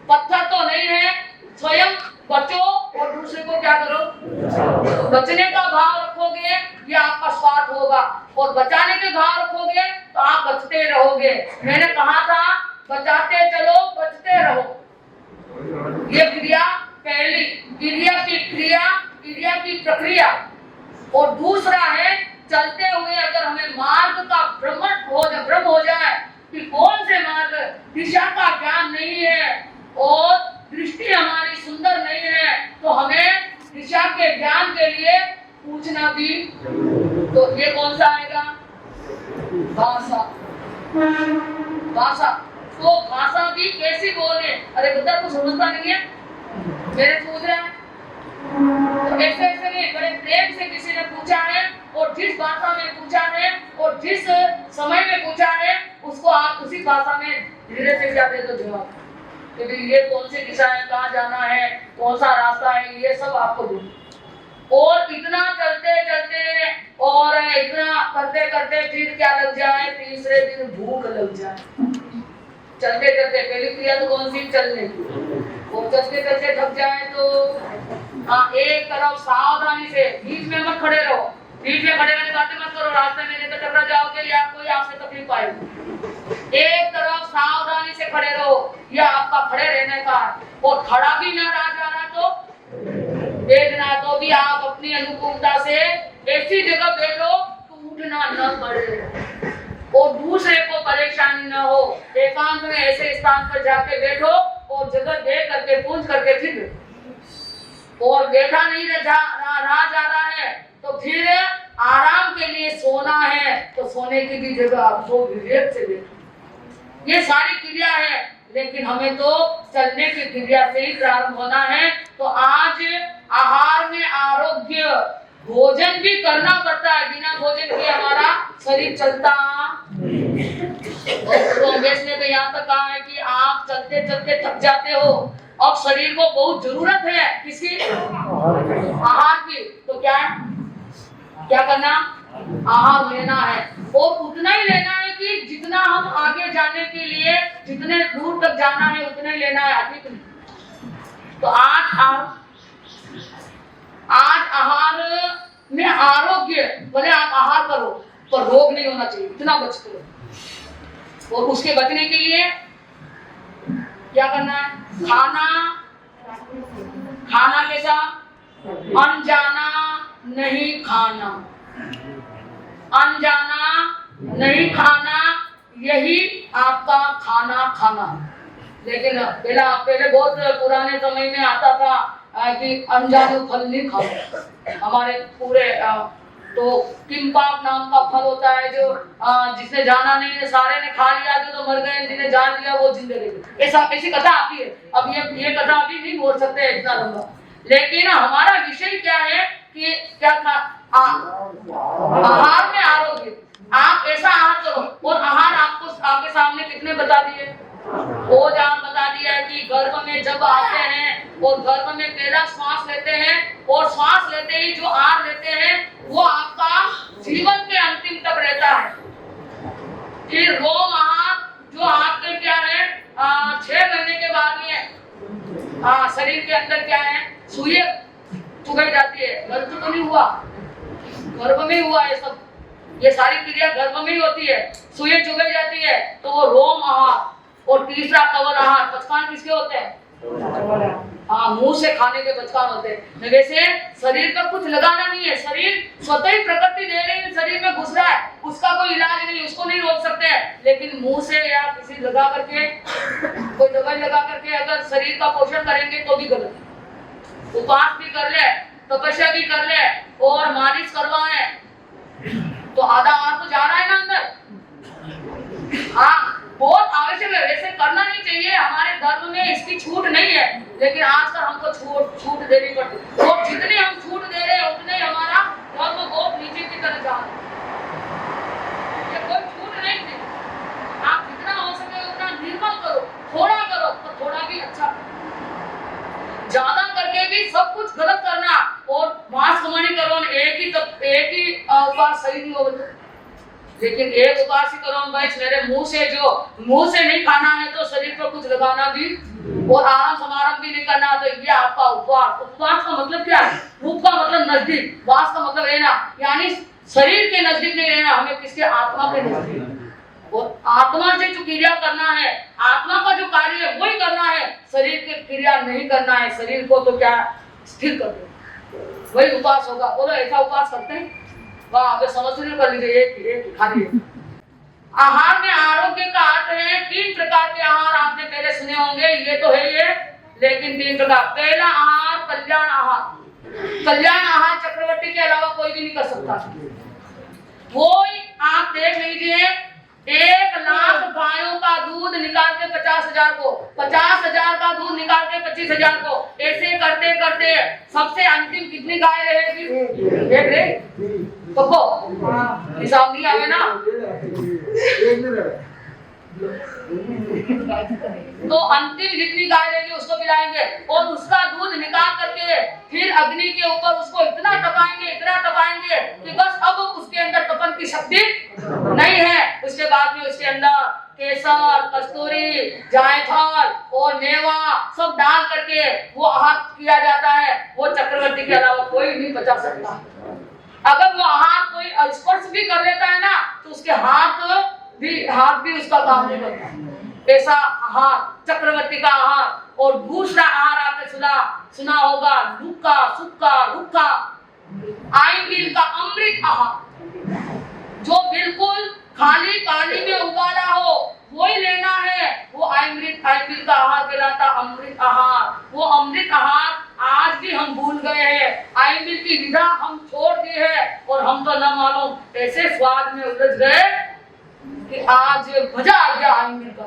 पत्थर तो नहीं है, स्वयं बचो और दूसरे को क्या करो, बचने का भाव रखोगे ये आपका स्वार्थ होगा, और बचाने के भाव रखोगे तो आप बचते रहोगे। मैंने कहा था बचाते चलो बचते रहो, ये क्रिया पहली, क्रिया की प्रक्रिया। और दूसरा है चलते हुए अगर हमें मार्ग का भ्रम हो जाए कि कौन से मार्ग, दिशा का ज्ञान नहीं है और दृष्टि हमारी सुंदर नहीं है, तो हमें दिशा के ज्ञान के लिए पूछना भी। तो ये कौन सा आएगा, भाषा। तो भाषा भी कैसी बोले, अरे बुद्धा तो समझता नहीं है, मेरे पूछ रहा है, तो ऐसे ऐसे नहीं, बड़े प्रेम से किसी ने पूछा है, और जिस भाषा में पूछा है और जिस समय में पूछा है, उसको आप उसी भाषा में धीरे से क्या दे दो जवाब, कि ये कौन सी दिशा है, कहाँ जाना है, कौन सा रास्ता है, ये सब आपको दो। और इतना चलते चलते और इतना करते करते फिर क्या लग जाए, तीसरे दिन भूख लग जाए। चलते चलते पहली क्रिया तो कौन सी, चलने की, और चलते चलते थक जाए तो एक तरफ सावधानी से, बीच में मत खड़े रहो, बीच में खड़े रहने बातें मत करो, रास्ते में नहीं तो टकरा जाओगे या कोई आपसे तकलीफ आएगी। एक तरफ सावधानी से खड़े रहो, यह आपका खड़े रहने का है। और खड़ा भी ना रहा जा रहा तो बैठना, तो भी आप अपनी अनुकूलता से ऐसी जगह बैठो तो उठना न पड़े और दूसरे को परेशानी न हो। एकांत में ऐसे स्थान पर जाके बैठो और जगह देख करके पूछ करके फिर बैठो। और बैठा नहीं रहा जा रहा है तो फिर आराम के लिए सोना है, तो सोने की भी जगह आपको विवेक से बैठो। ये सारी क्रिया है, लेकिन हमें तो चलने की क्रिया से ही प्रारंभ होना है। तो आज आहार में आरोग्य, भोजन भी करना पड़ता है, बिना भोजन के हमारा शरीर चलता। और ने तो यहाँ तक कहा है कि आप चलते चलते थक जाते हो, अब शरीर को बहुत जरूरत है किसी आहार की, तो क्या करना, आहार लेना है, और उतना ही लेना है कि जितना हम आगे जाने के लिए जितने दूर तक जाना है उतने लेना है, अधिक नहीं। तो आज आहार में आरोग्य, बोले आप आहार करो पर रोग नहीं होना चाहिए, इतना बचते हो। और उसके बचने के लिए क्या करना है? खाना कैसा? अनजाना नहीं खाना, अनजाना नहीं खाना, यही आपका खाना है। लेकिन पहले बहुत पुराने समय में आता था कि अनजाने फल नहीं खाओ। हमारे पूरे तो किम्पाप नाम का फल होता है जो जिसने जाना नहीं है, सारे ने खा लिया तो मर गए, जिन्हें जान लिया वो जिंदे रहे। ऐसी कथा आती है। अब ये कथा अभी नहीं बोल सकते इतना लंबा, लेकिन हमारा विषय क्या है कि क्या था? आहार में आरोग्य। आप ऐसा आहार करो। और आहार आपको आपके सामने कितने बता दिए? वो जहाँ बता दिया है कि गर्भ में जब आते हैं और गर्भ में पहला श्वास लेते हैं और श्वास लेते ही जो आहार लेते हैं वो आपका जीवन के अंतिम तक रहता है। फिर रोम आहार जो आपके क्या है 6 महीने के बाद में शरीर के अंदर क्या है सुई चुगाई जाती है। गर्भ तो नहीं हुआ, गर्भ में हुआ है सब, ये सारी क्रिया गर्भ में ही होती है। सुई चुगाई जाती है तो वो रोम आहार। और तीसरा कवल आहार। पचकान किसके होते हैं? मुंह से खाने के पचकान होते हैं। वैसे शरीर पर कुछ लगाना नहीं है, शरीर स्वतः ही प्रकृति दे रही है, शरीर में घुस रहा है, उसका कोई इलाज नहीं, उसको नहीं रोक सकते। लेकिन मुंह से या किसी लगा करके कोई दवाई लगा करके अगर शरीर का पोषण करेंगे तो भी गलत है। उपवास भी कर ले, तपस्या भी कर ले और मालिश करवाए तो आधा आहार तो जा रहा है ना अंदर। बहुत आवश्यक है, वैसे करना नहीं चाहिए, हमारे धर्म में इसकी छूट नहीं है, लेकिन आजकल हमको छूट देनी पड़ती है। और जितनी हम छूट दे रहे हैं उतने हमारा धर्म बहुत नीचे की तरफ जा रहा है। ये कोई छूट नहीं थी। आप जितना हो सके उतना निर्मल करो, थोड़ा करो तो थोड़ा भी अच्छा, ज्यादा करके भी सब कुछ गलत करना और मांस कमानी करो। एक ही उपवास सही नहीं होगा, लेकिन एक उपवास ही करो भाई, मेरे मुंह से नहीं खाना है तो शरीर पर कुछ लगाना भी और आराम समाराम भी नहीं करना, तो ये आपका उपवास। उपवास का मतलब क्या है? उप का मतलब नजदीक, वास का मतलब रहना, यानी शरीर के नजदीक नहीं रहना, हमें किसके? आत्मा के नजदीक। और आत्मा से जो क्रिया करना है, आत्मा का जो कार्य है वही करना है, शरीर की क्रिया नहीं करना है। शरीर को तो क्या स्थिर कर दो, वही उपवास होगा। बोलो ऐसा उपवास करते हैं? वाह, समझ कर लीजिए। एक खाली आहार में आरोग्य का अर्थ है 3 प्रकार के आहार आपने पहले सुने होंगे, ये तो है ये, लेकिन 3 प्रकार। पहला आहार कल्याण आहार। कल्याण आहार चक्रवर्ती के अलावा कोई भी नहीं कर सकता। वो आप देख लीजिए, 1 लाख गायों का दूध निकाल के 50,000 को, 50,000 का दूध निकाल के 25,000 को, ऐसे करते करते सबसे अंतिम कितनी गाय रहेगी? एक रे हिसाब नहीं आवे ना। तो अंतिम जितनी गाय रहेगी उसको पिलाएंगे और उसका दूध निकाल करके फिर अग्नि के ऊपर उसको इतना तपाएंगे कि बस अब उसके अंदर तपन की शक्ति नहीं है। उसके बाद में उसके अंदर केसर, कस्तूरी, जायफल और मेवा सब डाल करके वो आहार किया जाता है। वो चक्रवर्ती के अलावा कोई नहीं बचा सकता। अगर वो आहार कोई स्पर्श भी कर लेता है ना तो उसके हाथ भी उसका काम नहीं करता। ऐसा आहार चक्रवर्ती का आहार। और दूसरा आहार आपने सुना होगा, लुक्का सुक्का रुक्का, आइंबिल का अमृत आहार, जो बिल्कुल खाली पानी में उबाला हो वही लेना है। वो आइंबिल का आहार कहलाता, अमृत आहार। वो अमृत आहार आज भी हम भूल गए हैं। आइंबिल की विधा हम छोड़ दी है और हम तो न मालूम ऐसे स्वाद में उलझ गए कि आज मजा आ गया आइंबिल का।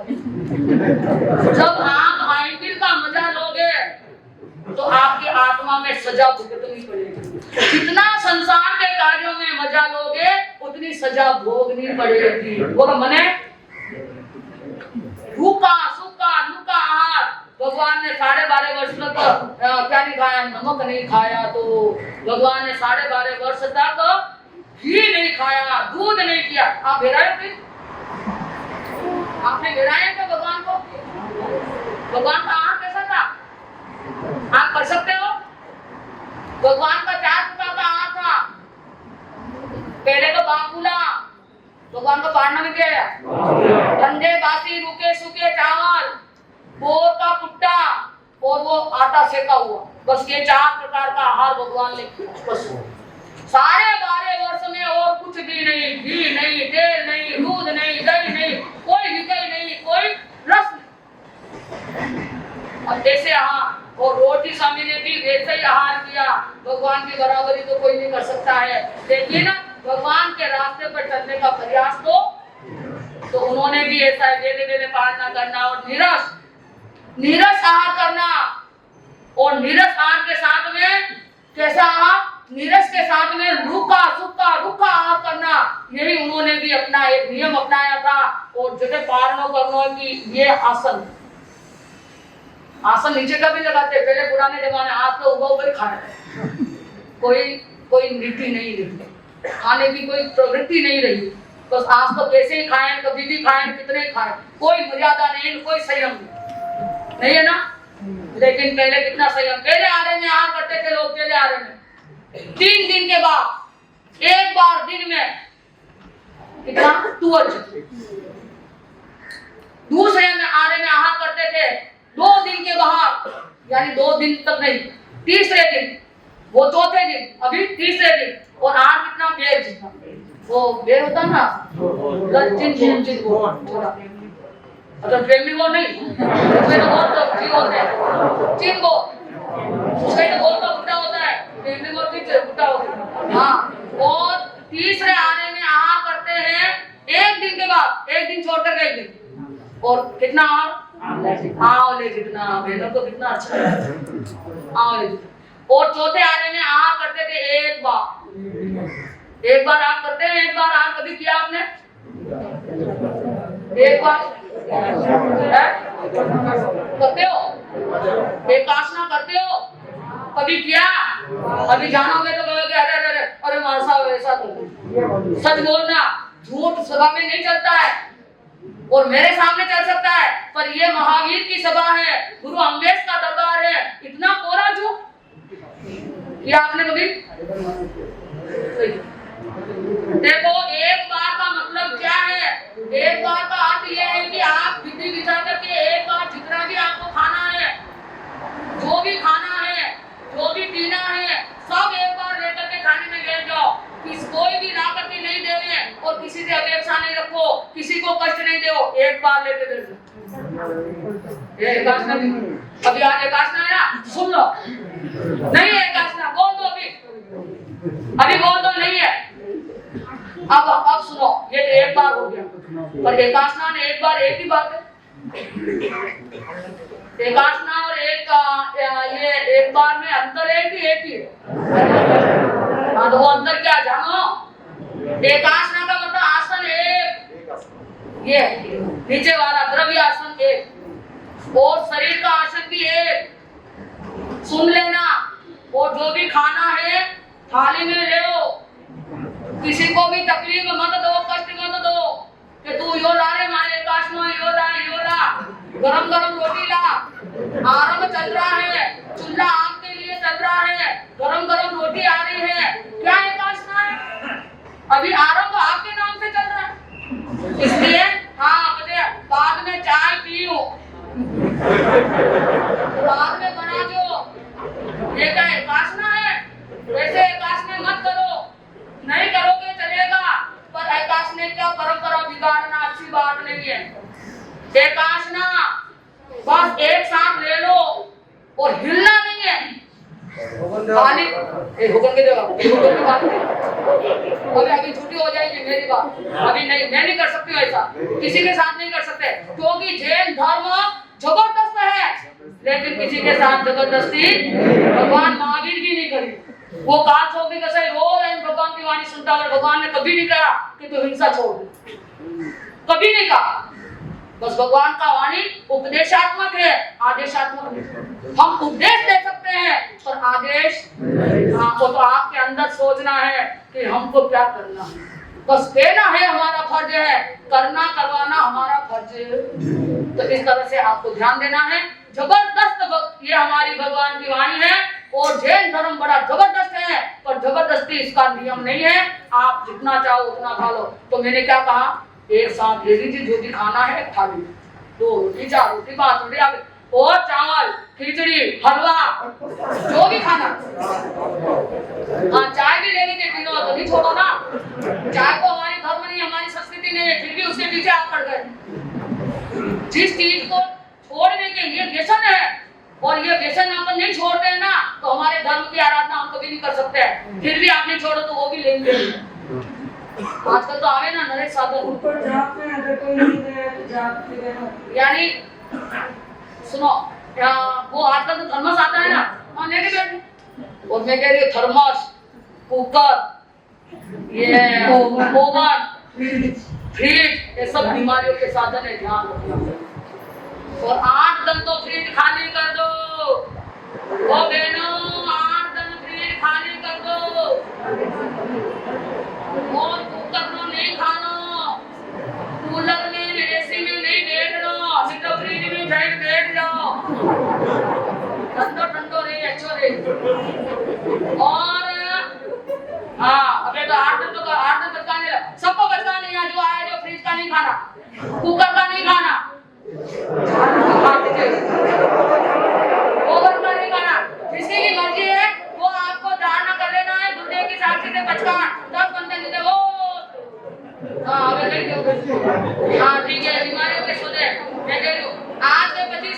जब आप आइंबिल का मजा लोगे तो आपकी आत्मा में सजा भुगतनी पड़ेगी। जितना संसार के कार्यों में मजा लोगे उतनी सजा भोगनी पड़ेगी। बोलो मने भूखा सूखा लुका आहार। भगवान ने 12.5 वर्ष तक क्या नहीं खाया? नमक नहीं खाया। तो भगवान ने 12.5 वर्ष तक घी नहीं खाया, दूध नहीं किया। आप हेरा आपने गिराया क्या भगवान को? भगवान का आँख कैसा था? आप कर सकते हो? भगवान का 4 प्रकार का आँख था। पहले तो बाकुला, भगवान को पाड़ना में क्या है? ठंडे बासी रूखे सूखे चावल, बोर का कुट्टा और वो आटा सेका हुआ, बस ये 4 प्रकार का आहार भगवान ने बस सारे 12 वर्ष में और कुछ भी नहीं, घी नहीं, तेल नहीं, दूध नहीं, दही नहीं, कोई निकल नहीं, कोई रस नहीं। अब जैसे आहार और रोटी स्वामी ने भी वैसे ही आहार किया। भगवान की बराबरी तो कोई नहीं कर सकता है, लेकिन भगवान के रास्ते पर चलने का प्रयास तो उन्होंने भी ऐसा वेले वेले पालना करना और नीरस आहार करना। और नीरस आहार के साथ में कैसा आहार? नीरस के साथ में रूखा सूखा आहार करना, यही उन्होंने भी अपना एक नियम अपनाया था। और जैसे पारणों करनो की ये आसन नीचे का भी लगाते पहले पुराने जमाने, आज तो उबा उबर खाना कोई नीति नहीं रही, खाने की कोई प्रवृत्ति नहीं रही। बस आज तो कैसे ही खाएं, कभी भी खाएं, कितने ही खाएं, कोई मर्यादा नहीं, कोई संयम नहीं है ना। लेकिन पहले कितना संयम, पहले आरे में आहार करते थे लोग, पहले आरे में 3 दिन के बाद एक बार दिन में कितना तुअर, दूसरे में आरे में आहार करते थे 2 दिन के बाद, यानी 2 दिन तक नहीं, तीसरे दिन, वो चौथे दिन, अभी तीसरे दिन। और आज कितना बेर जितना, वो बेर होता ना, चिन वो अगर प्रेमी वो नहीं, उसमें तो बहुत चीज होते हैं, चिन वो उसका तो बहुत बुढ़ा होता है, प्रेमी वो बुढ़ा होता है। हाँ, और तीसरे आने में आहार करते हैं 1 दिन के बाद, 1 दिन छोड़कर 1 दिन। और कितना आंवले जितना, बेलों तो कितना अच्छा है आंवले जितना। और चौथे आने में आहार करते थे एक बार आप करते हैं, एक बार आप कभी किया आपने? एक बार करते हो? एक आसना करते हो? कभी किया? अभी जानोगे तो कहोगे अरे मार साहब ऐसा तो सच बोलना, झूठ सभा में नहीं चलता है और मेरे सामने चल सकता है, पर ये महावीर की सभा है, गुरु अम्बेश का दरबार है, इतना कोरा झूठ किया आपने कभी? देखो, एक बार का मतलब क्या है? एक बार का अर्थ यह है कि आप विधि विचार करके एक बार जितना भी आपको खाना है, जो भी खाना है, जो भी पीना है, सब एक बार लेकर के खाने में बैठ जाओ। कोई भी ला करके नहीं देवे और किसी से अपेक्षा नहीं रखो, किसी को कष्ट नहीं दो, एक बार लेके बैठ जाओ। एक आसना अभी आज एक आसना है ना, सुन लो। नहीं है एक आसना, बोल दो अभी बोल दो, नहीं है। अब सुनो, ये तो एक बार हो गया, पर एकासना ने एक बार एक ही बात है। एकासना और ये एक बार में अंतर है कि एक ही है? हाँ, तो वो अंतर क्या जानो? एकासना का मतलब आसन एक, ये नीचे वाला द्रव्य आसन एक, और शरीर का आसन भी एक। सुन लेना, और जो भी खाना है थाली में ले लो, किसी को भी तकलीफ मत दो, कष्ट मत दो कि तू यो ला रे मारे एकासना, यो ला, गरम गरम रोटी ला, आराम चल रहा है, चूल्हा आग के लिए चल रहा है, गरम गरम रोटी आ रही है, क्या एकासना है? अभी आराम आग के नाम से चल रहा है, इसलिए हाँ बाद में चाय पियो, बाद में बना जो, ये क्या एकासना है? वैसे एकासना मत करो, नहीं करोगे चलेगा, पर एकासना का परंपरा बिगाड़ना अच्छी बात नहीं है। एकासना बस एक साथ ले लो और हिलना नहीं है, खाली अभी छुट्टी हो जाएगी मेरी बात, अभी नहीं, मैं नहीं कर सकती ऐसा, किसी के साथ नहीं कर सकते, क्योंकि जैन धर्म जबरदस्त है, लेकिन किसी के साथ जबरदस्ती भगवान महावीर भी नहीं करी। वो काल छोड़ के कैसे रोज भगवान की वाणी सुनता, और भगवान ने कभी नहीं कहा कि तू हिंसा छोड़ दे, कभी नहीं कहा। बस भगवान का वाणी उपदेशात्मक है, आदेशात्मक नहीं। हम उपदेश दे सकते हैं, पर आदेश आपको तो आपके अंदर सोचना है कि हमको क्या करना है। बस कहना है हमारा फर्ज है, करना करवाना हमारा फर्ज है। तो इस तरह से आपको ध्यान देना है। जबरदस्त ये हमारी भगवान की वाणी है। और जैन धर्म बड़ा जबरदस्त है, पर जबरदस्ती इसका नियम नहीं है। आप जितना चाहो उतना खा लो। तो मैंने क्या कहा, एक साथ ले लीजिए, जो भी खाना है खा लीजिए, 2 रोटी 4 रोटी 5 रोटी आप, और चावल खिचड़ी हलवा जो भी खाना। हाँ, चाय भी ले लीजिए, पीनो तो नहीं छोड़ो ना। चाय को हमारी धर्म नहीं, हमारी संस्कृति नहीं है, फिर भी उसके पीछे आप पड़ गए। जिस चीज को छोड़ने के ये व्यसन है, और ये व्यसन अपन नहीं छोड़ते हैं ना, तो हमारे धर्म की आराधना हम कभी नहीं कर सकते। फिर भी आप नहीं छोड़ो तो वो भी लेंगे। आजकल तो आवे ना नरेश साधन, ऊपर जाप में अगर कोई नहीं गया तो जाप पे गया। यानी सुनो, वो आजकल तो थर्मस आता है ना, हाँ लेके बैठ। और मैं कह रही हूँ थर्मस, कुकर, ये ओवन, फ्रिज, ये सब बीमारियों के साधन है, ध्यान रखना। और 8 दिन तो फ्रिज खाली कर दो, ओ बहनों, 8 दिन फ्रिज खाली कर दो। और कुकर में नहीं खाना, कूलर में एसी में नहीं बैठना, सीधा फ्रिज में जाके बैठ जाओ। ठंडो ठंडो रे, अच्छो रे। और हाँ, अबे तो 8 दिन बचकाने, सबको बचकाने, यहाँ जो आया जो फ्रिज का नहीं खाना, कुकर का नहीं खाना, ओवन का नहीं खाना, जिसकी भी मर्जी है वो आपको धारणा कर लेना है। दुर्गे की साक्षी से बचकान 10 बंदे नहीं दे वो। हाँ ठीक है, बीमारियों के सोते मैं कह रही हूँ। आज से 25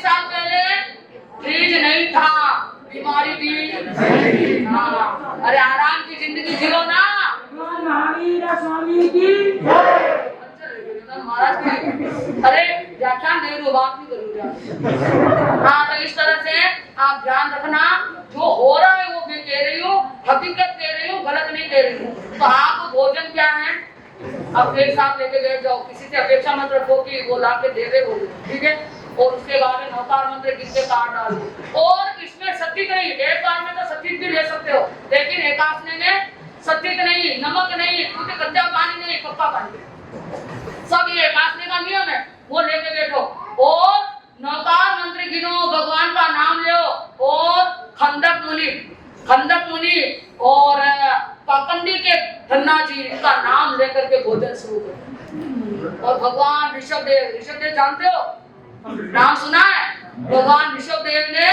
साल पहले फ्रिज नहीं था, बीमारी भी। हाँ, अरे आराम की जिंदगी जियो ना। महावीर स्वामी की महाराज की, अरे व्याख्यान दे रही हो, बात नहीं करूँ। हाँ, तो इस तरह से आप ध्यान रखना, जो हो रहा है वो मैं कह रही हूँ, हकीकत कह रही हूँ, गलत नहीं कह रही हूँ। तो आप भोजन क्या है, अब एक साथ लेके बैठ जाओ, किसी से अपेक्षा मत रखो कि वो ला के दे दे, ठीक है। और उसके बाद में नौकार मंत्र किसके काट डालो। और इसमें सत्य नहीं, एक बार में तो सत्य भी ले सकते हो, लेकिन एकादशी में सत्य नहीं, नमक नहीं, क्योंकि कच्चा पानी नहीं, पक्का पानी, सब ये एकादशी का नियम है, वो लेके बैठो। और नौकार मंत्र गिनो, भगवान का नाम लो, और खंडक मुनि और पाकंदी के धन्ना जी का नाम लेकर के भोजन शुरू करो। और भगवान ऋषभदेव जानते हो, नाम सुना है? भगवान ऋषभदेव ने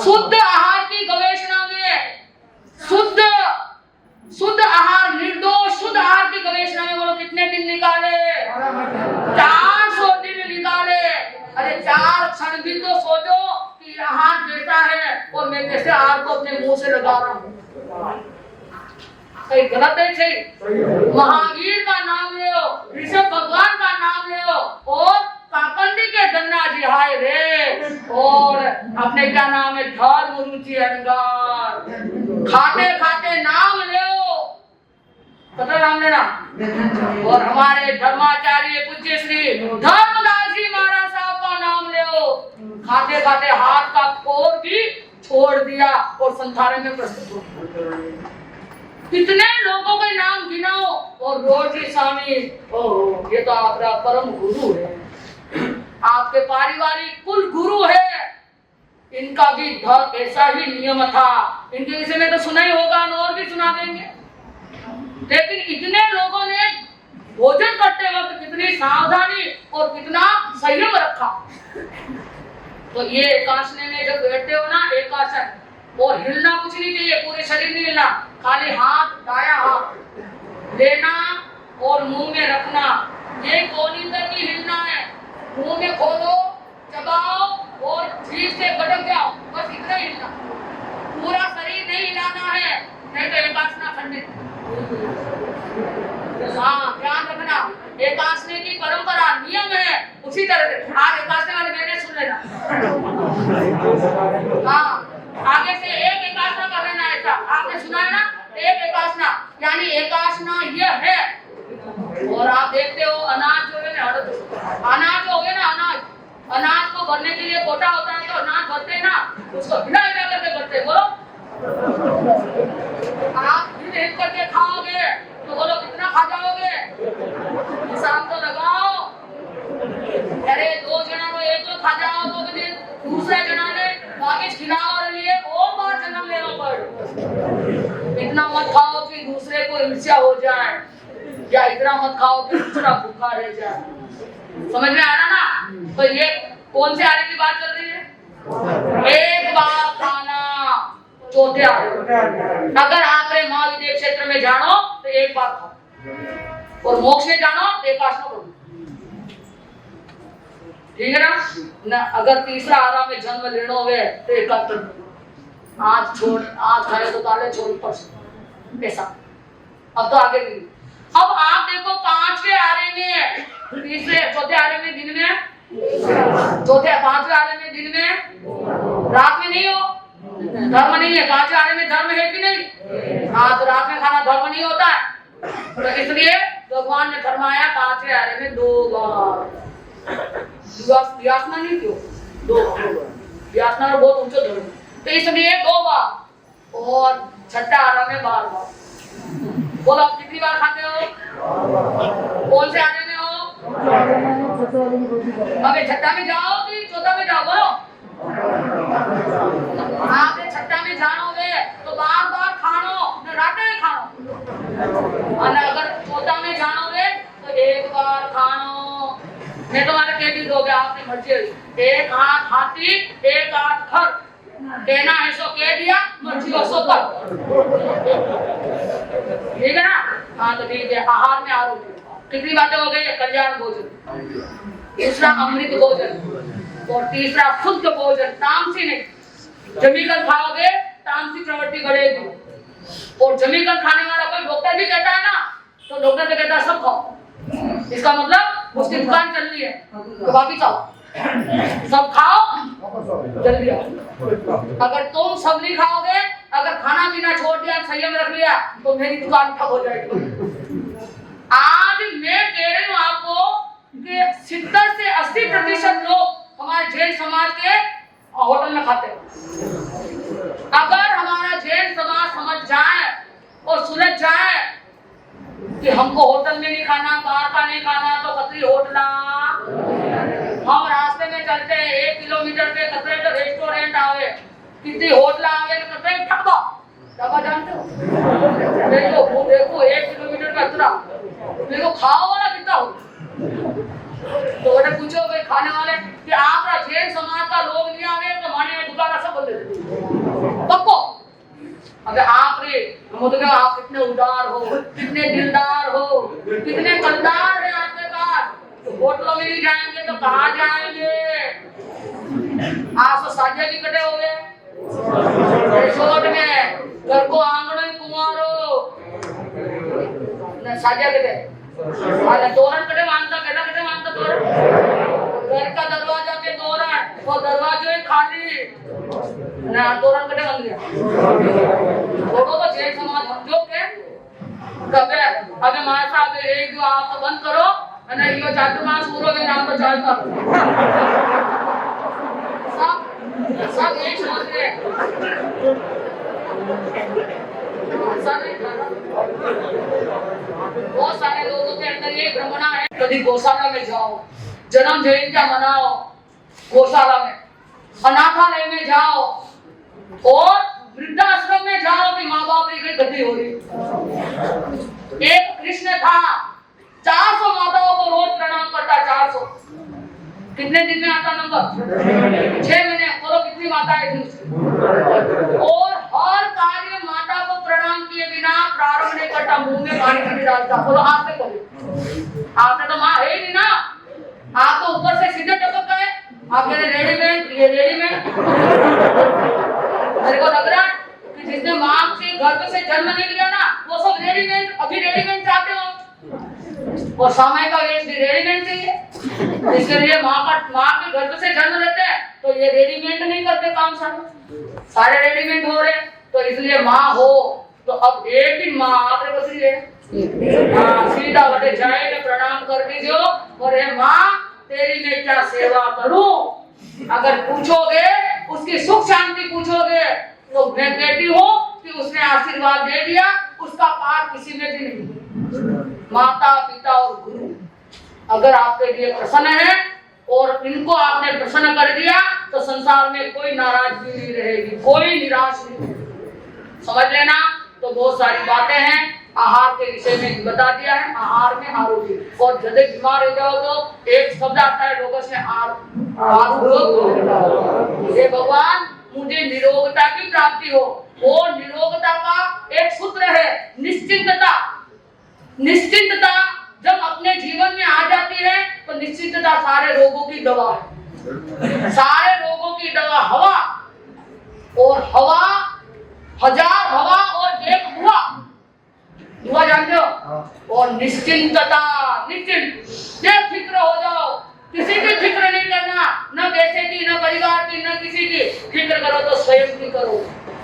शुद्ध आहार की गवेषणा में, शुद्ध आहार, निर्दोष शुद्ध आहार की गवेषणा में बोलो कितने दिन निकाले? 400 दिन निकाले। अरे 4 क्षण भी तो सोचो कि आहार कैसा है, और मैं कैसे आहार को अपने मुंह से लगा रहा हूँ। कहीं गलत है? सही। महावीर का नाम ले, ऋषभ भगवान का नाम ले, और पाकंदी के धन्ना जी हाय रे, और अपने क्या नाम है, धर्म रुचि अहंकार, खाते खाते नाम ले, पता नाम लेना। और हमारे धर्माचार्य पूज्य श्री धर्मदास जी महाराज साहब का नाम ले, खाते खाते हाथ का कोर भी छोड़ दिया और संसार में प्रस्तुत हो। कितने लोगों के नाम गिनाओ, और रोज ही स्वामी, ओह ये तो आपका परम गुरु है, आपके पारिवारिक कुल गुरु है, इनका भी ऐसा ही नियम था। इनके विषय में तो सुना ही होगा, और भी सुना देंगे। लेकिन इतने लोगों ने भोजन करते वक्त कितनी सावधानी और कितना संयम रखा। तो ये एकासने में जब बैठते हो ना, एकासन, और हिलना कुछ नहीं चाहिए, पूरे शरीर नहीं हिलना, खाली हाथ, दाया हाथ लेना और मुंह में रखना। ये कोनी तक ही हिलना है, मुंह में खोलो, चबाओ और जीभ से गटक जाओ, बस इतना ही हिलना, पूरा शरीर नहीं हिलाना है, नहीं तो एकासना खंडित। हाँ ध्यान रखना, एकासने की परंपरा नियम है, उसी तरह से आज एकासने वाले मैंने सुन लेना। हाँ, आगे से एक एकासना कर लेना, ऐसा आपने सुना है ना, एक एकासना, यानी एकासना यह है। और आप देखते हो अनाज जो है ना, अनाज हो गया ना, अनाज को भरने के लिए कोटा होता है, तो अनाज भरते हैं ना, उसको हिला हिला करके भरते, बोलो आप हिल मत खाओ कि दूसरे को ईर्ष्या हो जाए, या इतना मत खाओ कि दूसरा भूखा रह जाए। समझ में आ रहा ना? तो ये कौन से आरे की बात चल रही है? एक बार खाना चौथे आरे। अगर आपने महाविद्य क्षेत्र में जानो तो एक बार खाओ, और मोक्ष में जानो तो एक आसनो करो। ठीक है ना? अगर तीसरा आरा में जन्म लेनो हुए तो एक आज छोड़, आज खाए तो काले छोड़ परसों, ऐसा। अब तो आगे नहीं। अब आप देखो पांचवे आरे में, तीसरे चौथे आरे में दिन में, चौथे पांचवे आरे में दिन में, रात में नहीं हो, धर्म नहीं है। पांचवे आरे में धर्म है कि नहीं? हाँ, तो रात में खाना धर्म नहीं होता है, तो इसलिए भगवान ने फरमाया पांचवे आरे में 2 बार। व्यासना नहीं क्यों? 2 बार। व्यासना बहुत ऊंचा धर्म, तो इसलिए 2 बार, और छठा आरा में 12 बार। बोलो आप कितनी बार खाते हो? कौन से आने में हो? अबे छठा में जाओ कि चौथा में जाओ? बोलो। आपने छठा में जानोगे तो बार-बार खानो, न रात में खानो, और अगर चौथा में जानोगे तो एक बार खानो। मैं तुम्हारे कह दी दोगे, आपने मर्जी। एक हाथ हाथी, एक हाथ खर, कहना है सो कह दिया, मर्जी हो सो कर। ठीक है ना? हाँ, तो ठीक है। आहार में आरोग्य, कितनी बातें हो गई? कल्याण भोजन, दूसरा अमृत भोजन, और तीसरा शुद्ध भोजन, तामसी नहीं। जमीकर खाओगे तामसी प्रवृत्ति बढ़ेगी, और जमीकर खाने वाला कोई डॉक्टर भी कहता है ना, तो डॉक्टर तो कहता है सब खाओ। इसका मतलब उसकी दुकान चल रही है तो बाकी खाओ, सब खाओ जल्दी आओ। अगर तुम सब नहीं खाओगे, अगर खाना पीना छोड़ दिया, संयम रख लिया, तो मेरी दुकान ठप हो जाएगी। आज मैं कह रही हूँ आपको कि 70 से 80% लोग हमारे जैन समाज के होटल में खाते हैं। अगर हमारा जैन समाज समझ जाए और सुलझ जाए कि हमको होटल में नहीं खाना, बाहर का नहीं खाना, तो कतरी होटला। हम रास्ते में चलते हैं 1 किलोमीटर पे कतरे तो रेस्टोरेंट आवे, कितनी होटला आवे, कतरे ठप्पा। ठप्पा जानते हो? देखो 1 किलोमीटर का कतरा, देखो खाओ वाला कितना हो। तो बेटे पूछो भाई खाने वाले कि आपका जैन समाज का लोग नहीं आवे तो माने दुकान सब बोल देते पक्को। अगर आप रे हम तो आप कितने उदार हो, कितने दिलदार हो, कितने कलदार है आपके पास, तो होटलों में नहीं जाएंगे तो कहाँ जाएंगे? आप तो साझे भी कटे हुए रिसोर्ट में, घर को आंगन में कुमारो न साझे कटे, अरे तोरण कटे मानता, कटे कटे मानता तोरण, घर का दरवाजा के तोरण, वो दरवाजे खाली ना तोरण कटे बन गया। फोटो तो जैन समाज समझो के कबे अबे मां साहब एक जो आप तो बंद करो અને ઈયો ચાતુર્માસ પૂરો કે નામ તો ચાલતા सब एक समझ रहे बहुत सारे लोगों के अंदर ये भ्रमणा है। कभी गौशाला में जाओ, जन्म जयंती मनाओ, गौशाला में, अनाथालय में जाओ, और वृद्धाश्रम में जाओ कि माँ बाप की गति हो रही। एक कृष्ण था 400 माताओं को रोज प्रणाम करता। 400 कितने दिन में आता नंबर? 6 महीने। बोलो कितनी माताएं थी? और हर कार्य माता को प्रणाम किए बिना प्रारंभ नहीं करता, मुंह में पानी नहीं डालता। बोलो आप से करो, आपने तो माँ है ही नहीं ना, आप तो ऊपर से सीधे टपक गए। आप कह रहे रेडीमेड, ये रेडीमेड। मेरे को लग रहा है कि जिसने माँ के गर्भ से जन्म नहीं लिया ना, वो सब रेडीमेड, अभी रेडीमेड चाहते हो, और समय का वेश भी रेडीमेड चाहिए। इसके लिए माँ के गर्भ से जन्म लेते हैं तो ये रेडीमेड नहीं करते काम, सारे रेडीमेड हो रहे। तो इसलिए माँ हो तो अब एक ही माँ आपने बसी है, सीधा बटे जाए प्रणाम कर दीजिए, और हे माँ तेरी मैं क्या सेवा करूं? अगर पूछोगे उसकी सुख शांति पूछोगे तो मैं कहती हूँ कि उसने आशीर्वाद दे दिया, उसका पार किसी में भी नहीं। माता पिता और गुरु अगर आपके लिए प्रसन्न है और इनको आपने प्रसन्न कर दिया तो संसार में कोई नाराजगी नहीं रहेगी, कोई निराश नहीं। समझ लेना तो बहुत सारी बातें हैं। आहार के विषय में बता दिया है, आहार में आरोग्य। और जब बीमार हो जाओ तो एक शब्द आता है लोगों से आरोग्य। हे भगवान, मुझे निरोगता की प्राप्ति हो। वो निरोगता का एक सूत्र है निश्चिंतता। निश्चिंतता जब अपने जीवन में आ जाती है तो निश्चिंतता सारे रोगों की दवा है। सारे रोगों की दवा हवा, और हवा हजार हवा और एक हुआ जानते हो। और निश्चिंतता, निश्चिंत बेफिक्र हो जाओ, किसी की फिक्र नहीं करना, न पैसे की, न परिवार की, न किसी की फिक्र करो तो स्वयं की करो।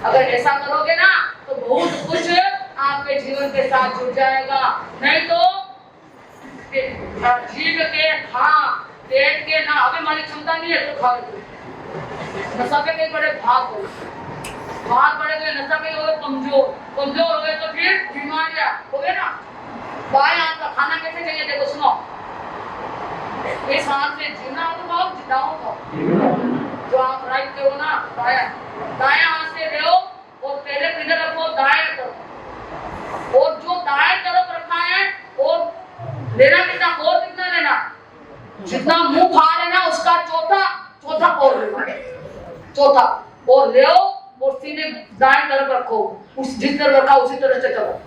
अगर ऐसा करोगे ना तो बहुत कुछ आपके जीवन के साथ जुड़ जाएगा। नहीं तो जीव के हाँ, पेट के ना, अभी हमारी क्षमता नहीं है तो खा लो। नशा पे कई बड़े भाग पड़े गए, नशा पे हो कमजोर हो गए तो फिर बीमारियां हो गए ना। बाएं हाथ का खाना कैसे चाहिए देखो, सुनो। इस हाथ से जीना हो तो खाओ, जिताओ खाओ। जो आप राइट हो ना, दाया हाथ से ले और पहले किधर रखो, दाएं तरफ। और जो दाएं तरफ रखा है और लेना कितना, और कितना लेना, जितना मुंह खा लेना उसका चौथा और लेना, चौथा और ले और सीधे दाएं तरफ रखो। उस जिस तरफ रखा उसी तरह से चलो।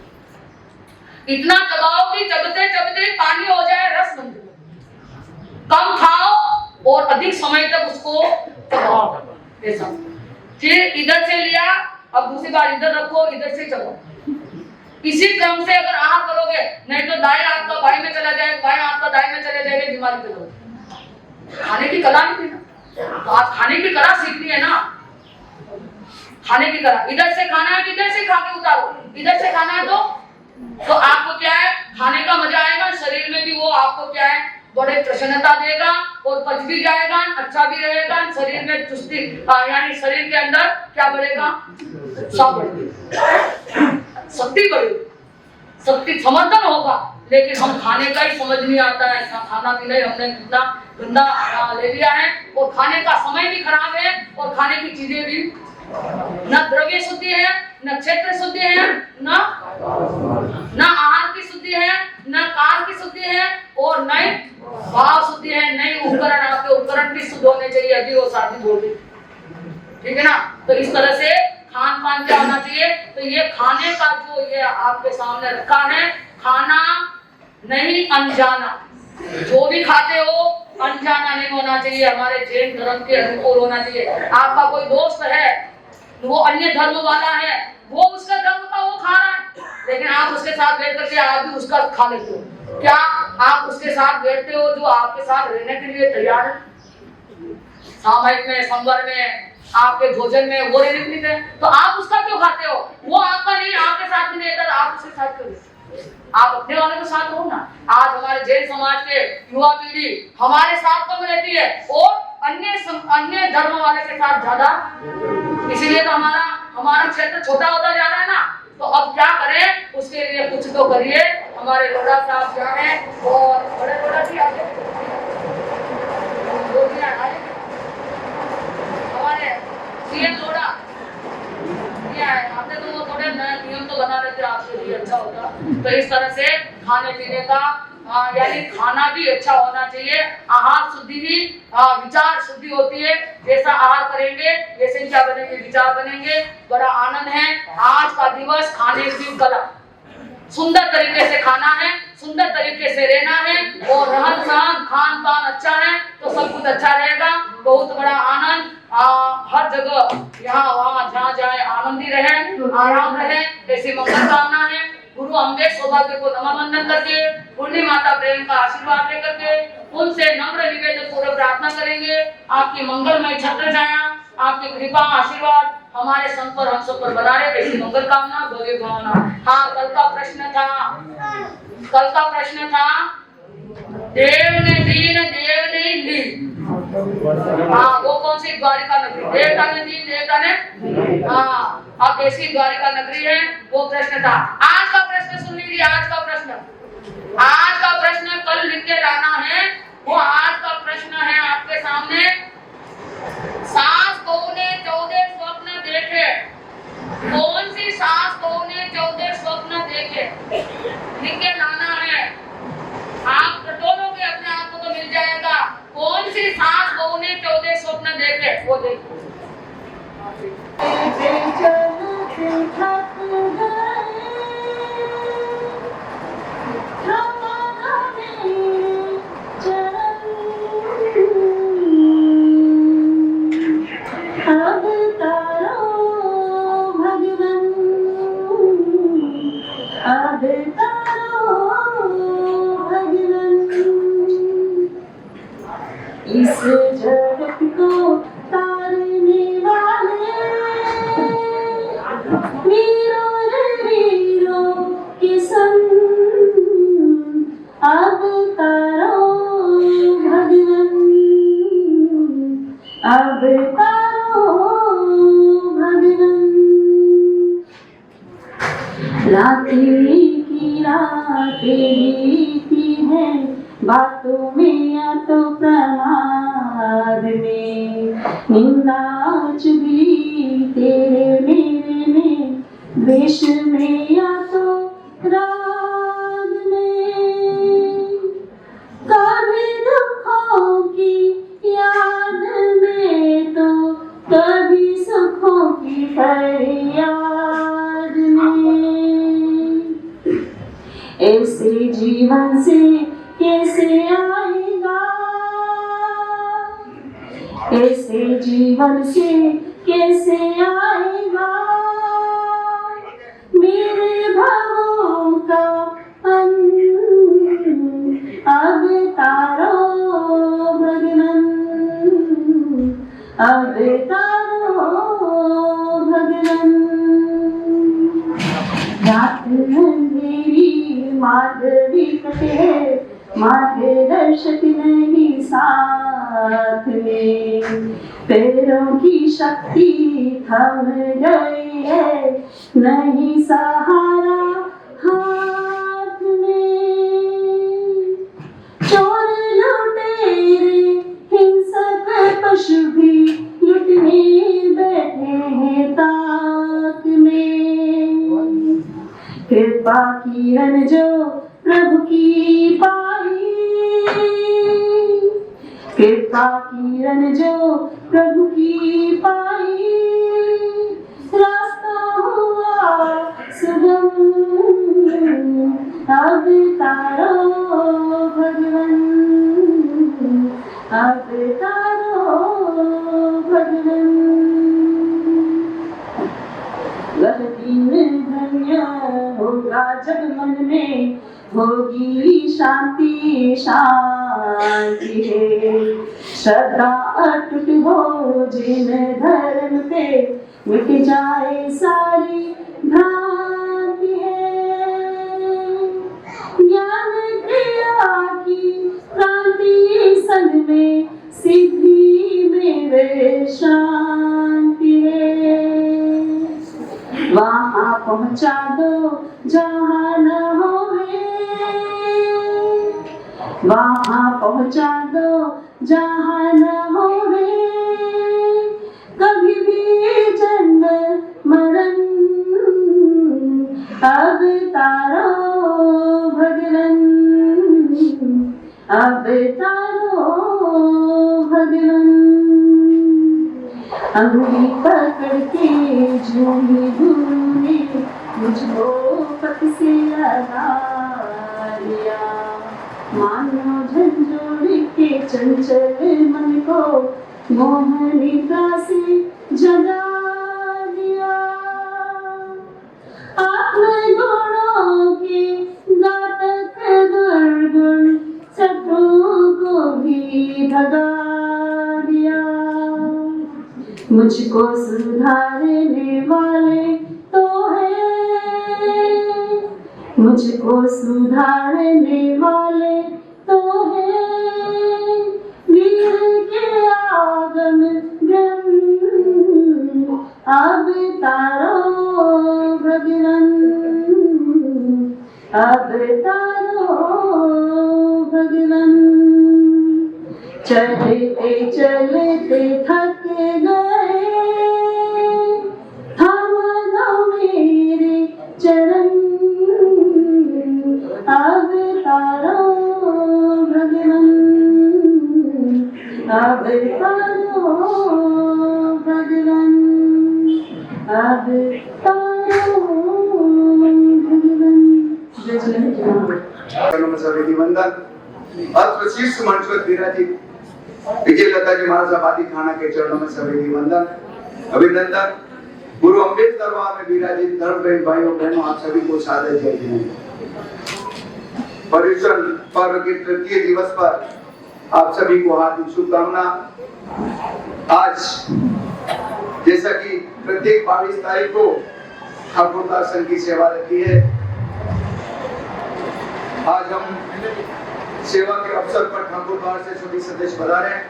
इतना चबाओ कि चबते चबते पानी हो जाए, रस बन जाए। कम खाओ और अधिक समय तक उसको चबाओ, ऐसा। फिर इधर से लिया, अब दूसरी बार इधर रखो, इधर से चबाओ। इसी क्रम से अगर आहार करोगे, नहीं तो दाएं हाथ का बाएं में चला जाए, बाएं हाथ का दाएं में चले जाएगा, बीमारी पे खाने की कला नहीं है ना, तो आप खाने की कला सीखनी है ना। खाने की कला, इधर से खाना है, इधर से खा के उतारो। इधर से खाना है तो आपको क्या है, खाने का मजा आएगा, शरीर में भी वो आपको क्या है, बड़े प्रसन्नता देगा और पच भी जाएगा, अच्छा भी रहेगा। शरीर में चुस्ती, यानी शरीर के अंदर क्या बढ़ेगा, शक्ति बढ़ेगी, शक्ति समर्थन होगा। लेकिन हम खाने का ही समझ नहीं आता है, खाना पीना ही हमने कितना गंदा ले लिया है। और खाने का समय भी खराब है और खाने की चीजें भी, न द्रव्य शुद्धि है, न क्षेत्र शुद्धि है, न आहार की शुद्धि है, न काल की शुद्धि है, और न भाव शुद्धि है, नहीं उपकरण। आपके उपकरण भी शुद्ध होने चाहिए, अभी वो शादी बोल रही, ठीक है ना। तो इस तरह से खान पान क्या होना चाहिए। तो ये खाने का जो ये आपके सामने रखा है, खाना नहीं अनजाना, जो भी खाते हो अनजाना नहीं होना चाहिए, हमारे जैन धर्म के अनुकूल होना चाहिए। आपका कोई दोस्त है, वो अन्य धर्म वाला है, वो उसका धर्म का वो खा रहा है, लेकिन आप उसके साथ बैठ करके आप भी उसका खा लेते हो। क्या आप उसके साथ बैठते हो जो आपके साथ रहने के लिए तैयार है? सामाजिक में, संवर में, आपके भोजन में वो नहीं है, तो आप उसका क्यों खाते हो? वो आपका नहीं, आपके साथ भी नहीं रहता, आप उसके साथ क्यों? आप अपने वाले के साथ हो ना। आज हमारे जैन समाज के युवा पीढ़ी हमारे साथ कम रहती है और अन्य धर्म वाले के साथ ज्यादा, इसीलिए तो हमारा क्षेत्र छोटा होता जा रहा है ना। तो अब क्या करें, उसके लिए कुछ तो करिए। हमारे लोढ़ा साहब क्या है, और बड़े लोढ़ा जी आगे, हमारे सीएम लोढ़ा क्या है, आपने तो वो थोड़े नए नियम तो बना रहे थे, आपके लिए अच्छा होता। तो इस तरह से खाने पीने का यानी खाना भी अच्छा होना चाहिए। आहार शुद्धि ही विचार शुद्धि होती है। जैसा आहार करेंगे वैसे क्या बनेंगे, विचार बनेंगे। बड़ा आनंद है आज का दिवस, खाने की कला, सुंदर तरीके से खाना है, सुंदर तरीके से रहना है, और रहन सहन खान पान अच्छा है तो सब कुछ अच्छा रहेगा। बहुत बड़ा आनंद, हर जगह यहाँ वहाँ जहाँ जाए आनंदी रहे, आराम रहे, ऐसी मंगल कामना है। गुरु अम्बे सौभाग्य को नमन वंदन करके, पूर्णी माता प्रेम का आशीर्वाद लेकर के उनसे नम्र निवेदन पूर्वक प्रार्थना करेंगे। आपकी मंगलमय छत्र छाया, आपकी कृपा आशीर्वाद हमारे संत पर, हम सब पर बना रहे, ऐसी मंगल कामना, भव्य भावना। हाँ, कल का प्रश्न था देव ने दीन, देव ने दी। हाँ, वो कौन सी द्वारिका नगरी, देवता ने दी, देवता ने, हाँ, अब ऐसी द्वारिका नगरी है, वो प्रश्न था। आज का प्रश्न सुन लीजिए, आज का प्रश्न कल लिख के लाना है। वो आज का प्रश्न है आपके सामने। सास बहू ने 14 स्वप्न देखे, कौन सी सास बहू ने देखे लिखे लाना है। आप टटोलोगे अपने आप को तो मिल जाएगा। कौन सी सास बहू ने 14 स्वप्न देखे वो देखो। इस जगत को तारने वाले वीरों रे वीरों के संग अब तारो भगवन, अब तारो भगवन। रातें की रातें बीती है बातों में या तो प्रमाद में, निंदा चुगली तेरे मेरे में, द्वेष में या तो राग में, कभी दुखों की याद में तो कभी सुखों की फरियाद में। ऐसे जीवन से कैसे आएगा, ऐसे जीवन से कैसे आएगा मेरे भावों का अंत। अब तारो भगवन, अब तारो भगवन। रात अंधेरी माधवी कटे, मार्गदर्शक नहीं साथ में, पैरों की शक्ति थम गई है, नहीं सहारा हाथ में। चोर लुटेरे हिंसक पशु भी लुटने बैठे हैं ताक में। कृपा किरण जो प्रभु की पाई, कृपा किरण जो प्रभु की पाई, रास्ता हुआ सुगम। अब तारो भगवन, अब तारो भगवन। वह दिन धन्य होगा जब मन में होगी शांति शांति है। श्रद्धा अटूट हो जिन धर्म पे, मिट जाए सारी भ्रांति है। ज्ञान क्रिया की क्रांति संग में, सिद्धि में वे शांति है। वहाँ पहुँचा दो जहाँ न होवे, वहाँ पहुँचा दो जहाँ न होवे कभी भी जन्म मरण। अब तारो भगवन, अब तारो भगवन। अंगुली पकड़ के झूमी गुरु ने मुझको पत से लगा लिया। मानो झंझोड़ के चंचल मन को मोहनिका से जगा दिया। आत्मगुणों के घातक दुर्गुण शत्रु को भी भगा दिया। मुझको सुधारने वाले तो है, मुझको सुधारने वाले तो है, वीर के आगम ब्रह्म। अब तारो भगवन, अब तारो भगवन। चलते चलते थक गए, थम दो मेरे चरण। अवतारो भगवन, अवतारो भगवन। सभी वंदन अत्र शीर्ष मंच पर विराजित विजय लता जी महाराज आबादी खाना के चरणों में सभी वंदन अभिनंदन। गुरु अम्बेड दरबार में विराजित धर्म प्रेम भाइयों बहनों आप सभी को सादर जय जय। पर्युषण पर्व के तृतीय दिवस पर आप सभी को हार्दिक शुभकामना। आज जैसा कि प्रत्येक 22 तारीख को ठाकुरदार संघ की सेवा रहती है, आज हम सेवा के अवसर पर ठाकुरद्वार से सभी सदस्य पधारे हैं।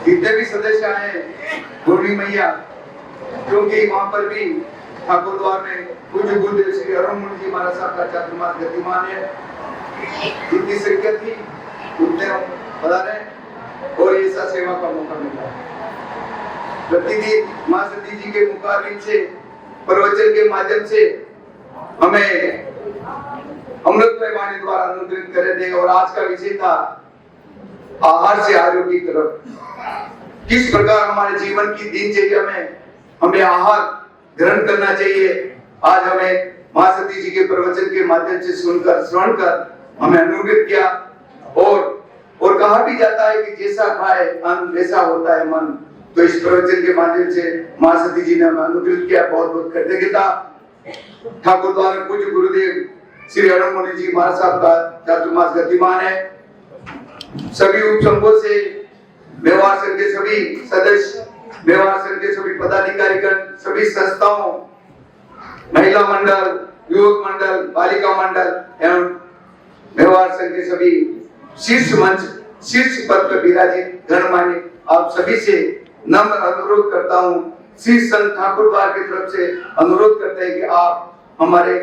जितने भी सदस्य आए गुरनी मैया, क्योंकि वहां पर भी ठाकुरद्वार में पूज्य गुरुदेव श्री अरुण मुनि जी महाराज साहब का चातुर्मास गतिमान है। जितनी संख्या थी उतने हम पधारे और ऐसा सेवा का मौका मिला। प्रतिदिन मां सती जी के मुखारविंद से प्रवचन के माध्यम से हमें अमृतमय वाणी द्वारा अनुग्रहित करे थे। और आज का विषय था आहार से आरोग्य की तरफ। किस प्रकार हमारे जीवन की दिनचर्या में हमें आहार ग्रहण करना चाहिए, आज हमें मां सती जी के प्रवचन के माध्यम से सुनकर श्रवण कर हमें अनुग्रहित किया। और कहा भी जाता है कि जैसा खाए अन्न वैसा होता है मन। तो इस प्रवचन के माध्यम से मां सती जी ने हमें अनुग्रहित किया। बहुत बहुत कृतज्ञता। ठाकुरद्वार में पूज्य गुरुदेव श्री अरुण मुनि जी महाराज साहब का चातुर्मास गतिमान है। सभी उप संघों से व्यवहार संघ के सभी सदस्य, व्यवहार संघ के सभी पदाधिकारीगण, सभी संस्थाओं, महिला मंडल, युवक मंडल, बालिका मंडल एवं व्यवहार संघ के सभी शीर्ष मंच, शीर्ष पद पर विराजित गणमान्य आप सभी से नम्र अनुरोध करता हूँ। श्री संत ठाकुरद्वार की तरफ से अनुरोध करते हैं कि आप हमारे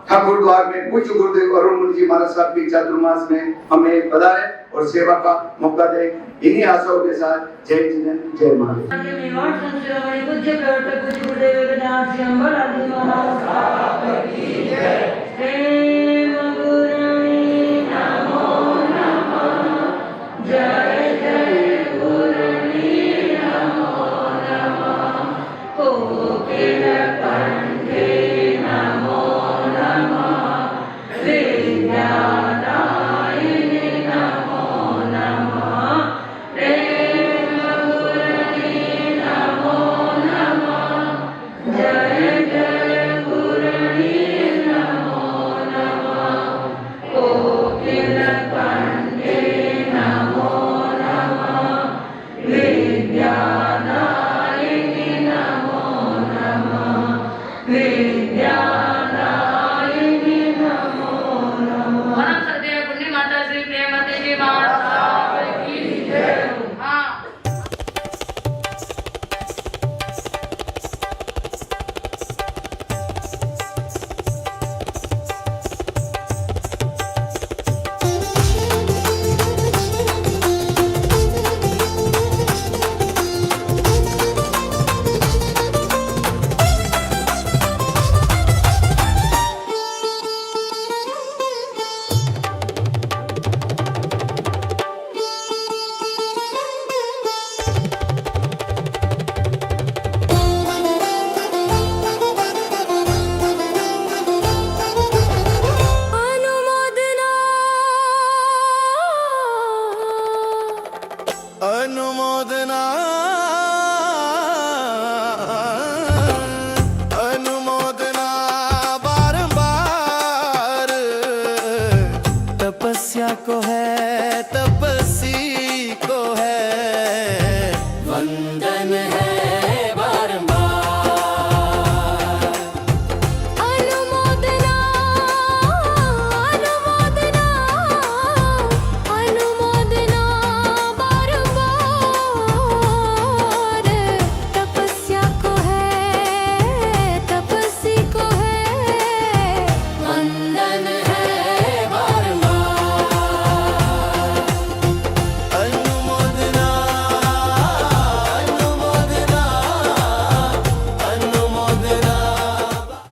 ठाकुरद्वार में पूज्य गुरुदेव अरुण मुनि जी महाराज साहब के चातुर्मास में हमें पधारे और सेवा का मौका दें। इन्हीं आशाओं के साथ जय जिनेन्द्र, जय महादेव। पूज्य प्रवर्तक पूज्य गुरुदेव वेदनाथ श्री अम्बर आदि महाराज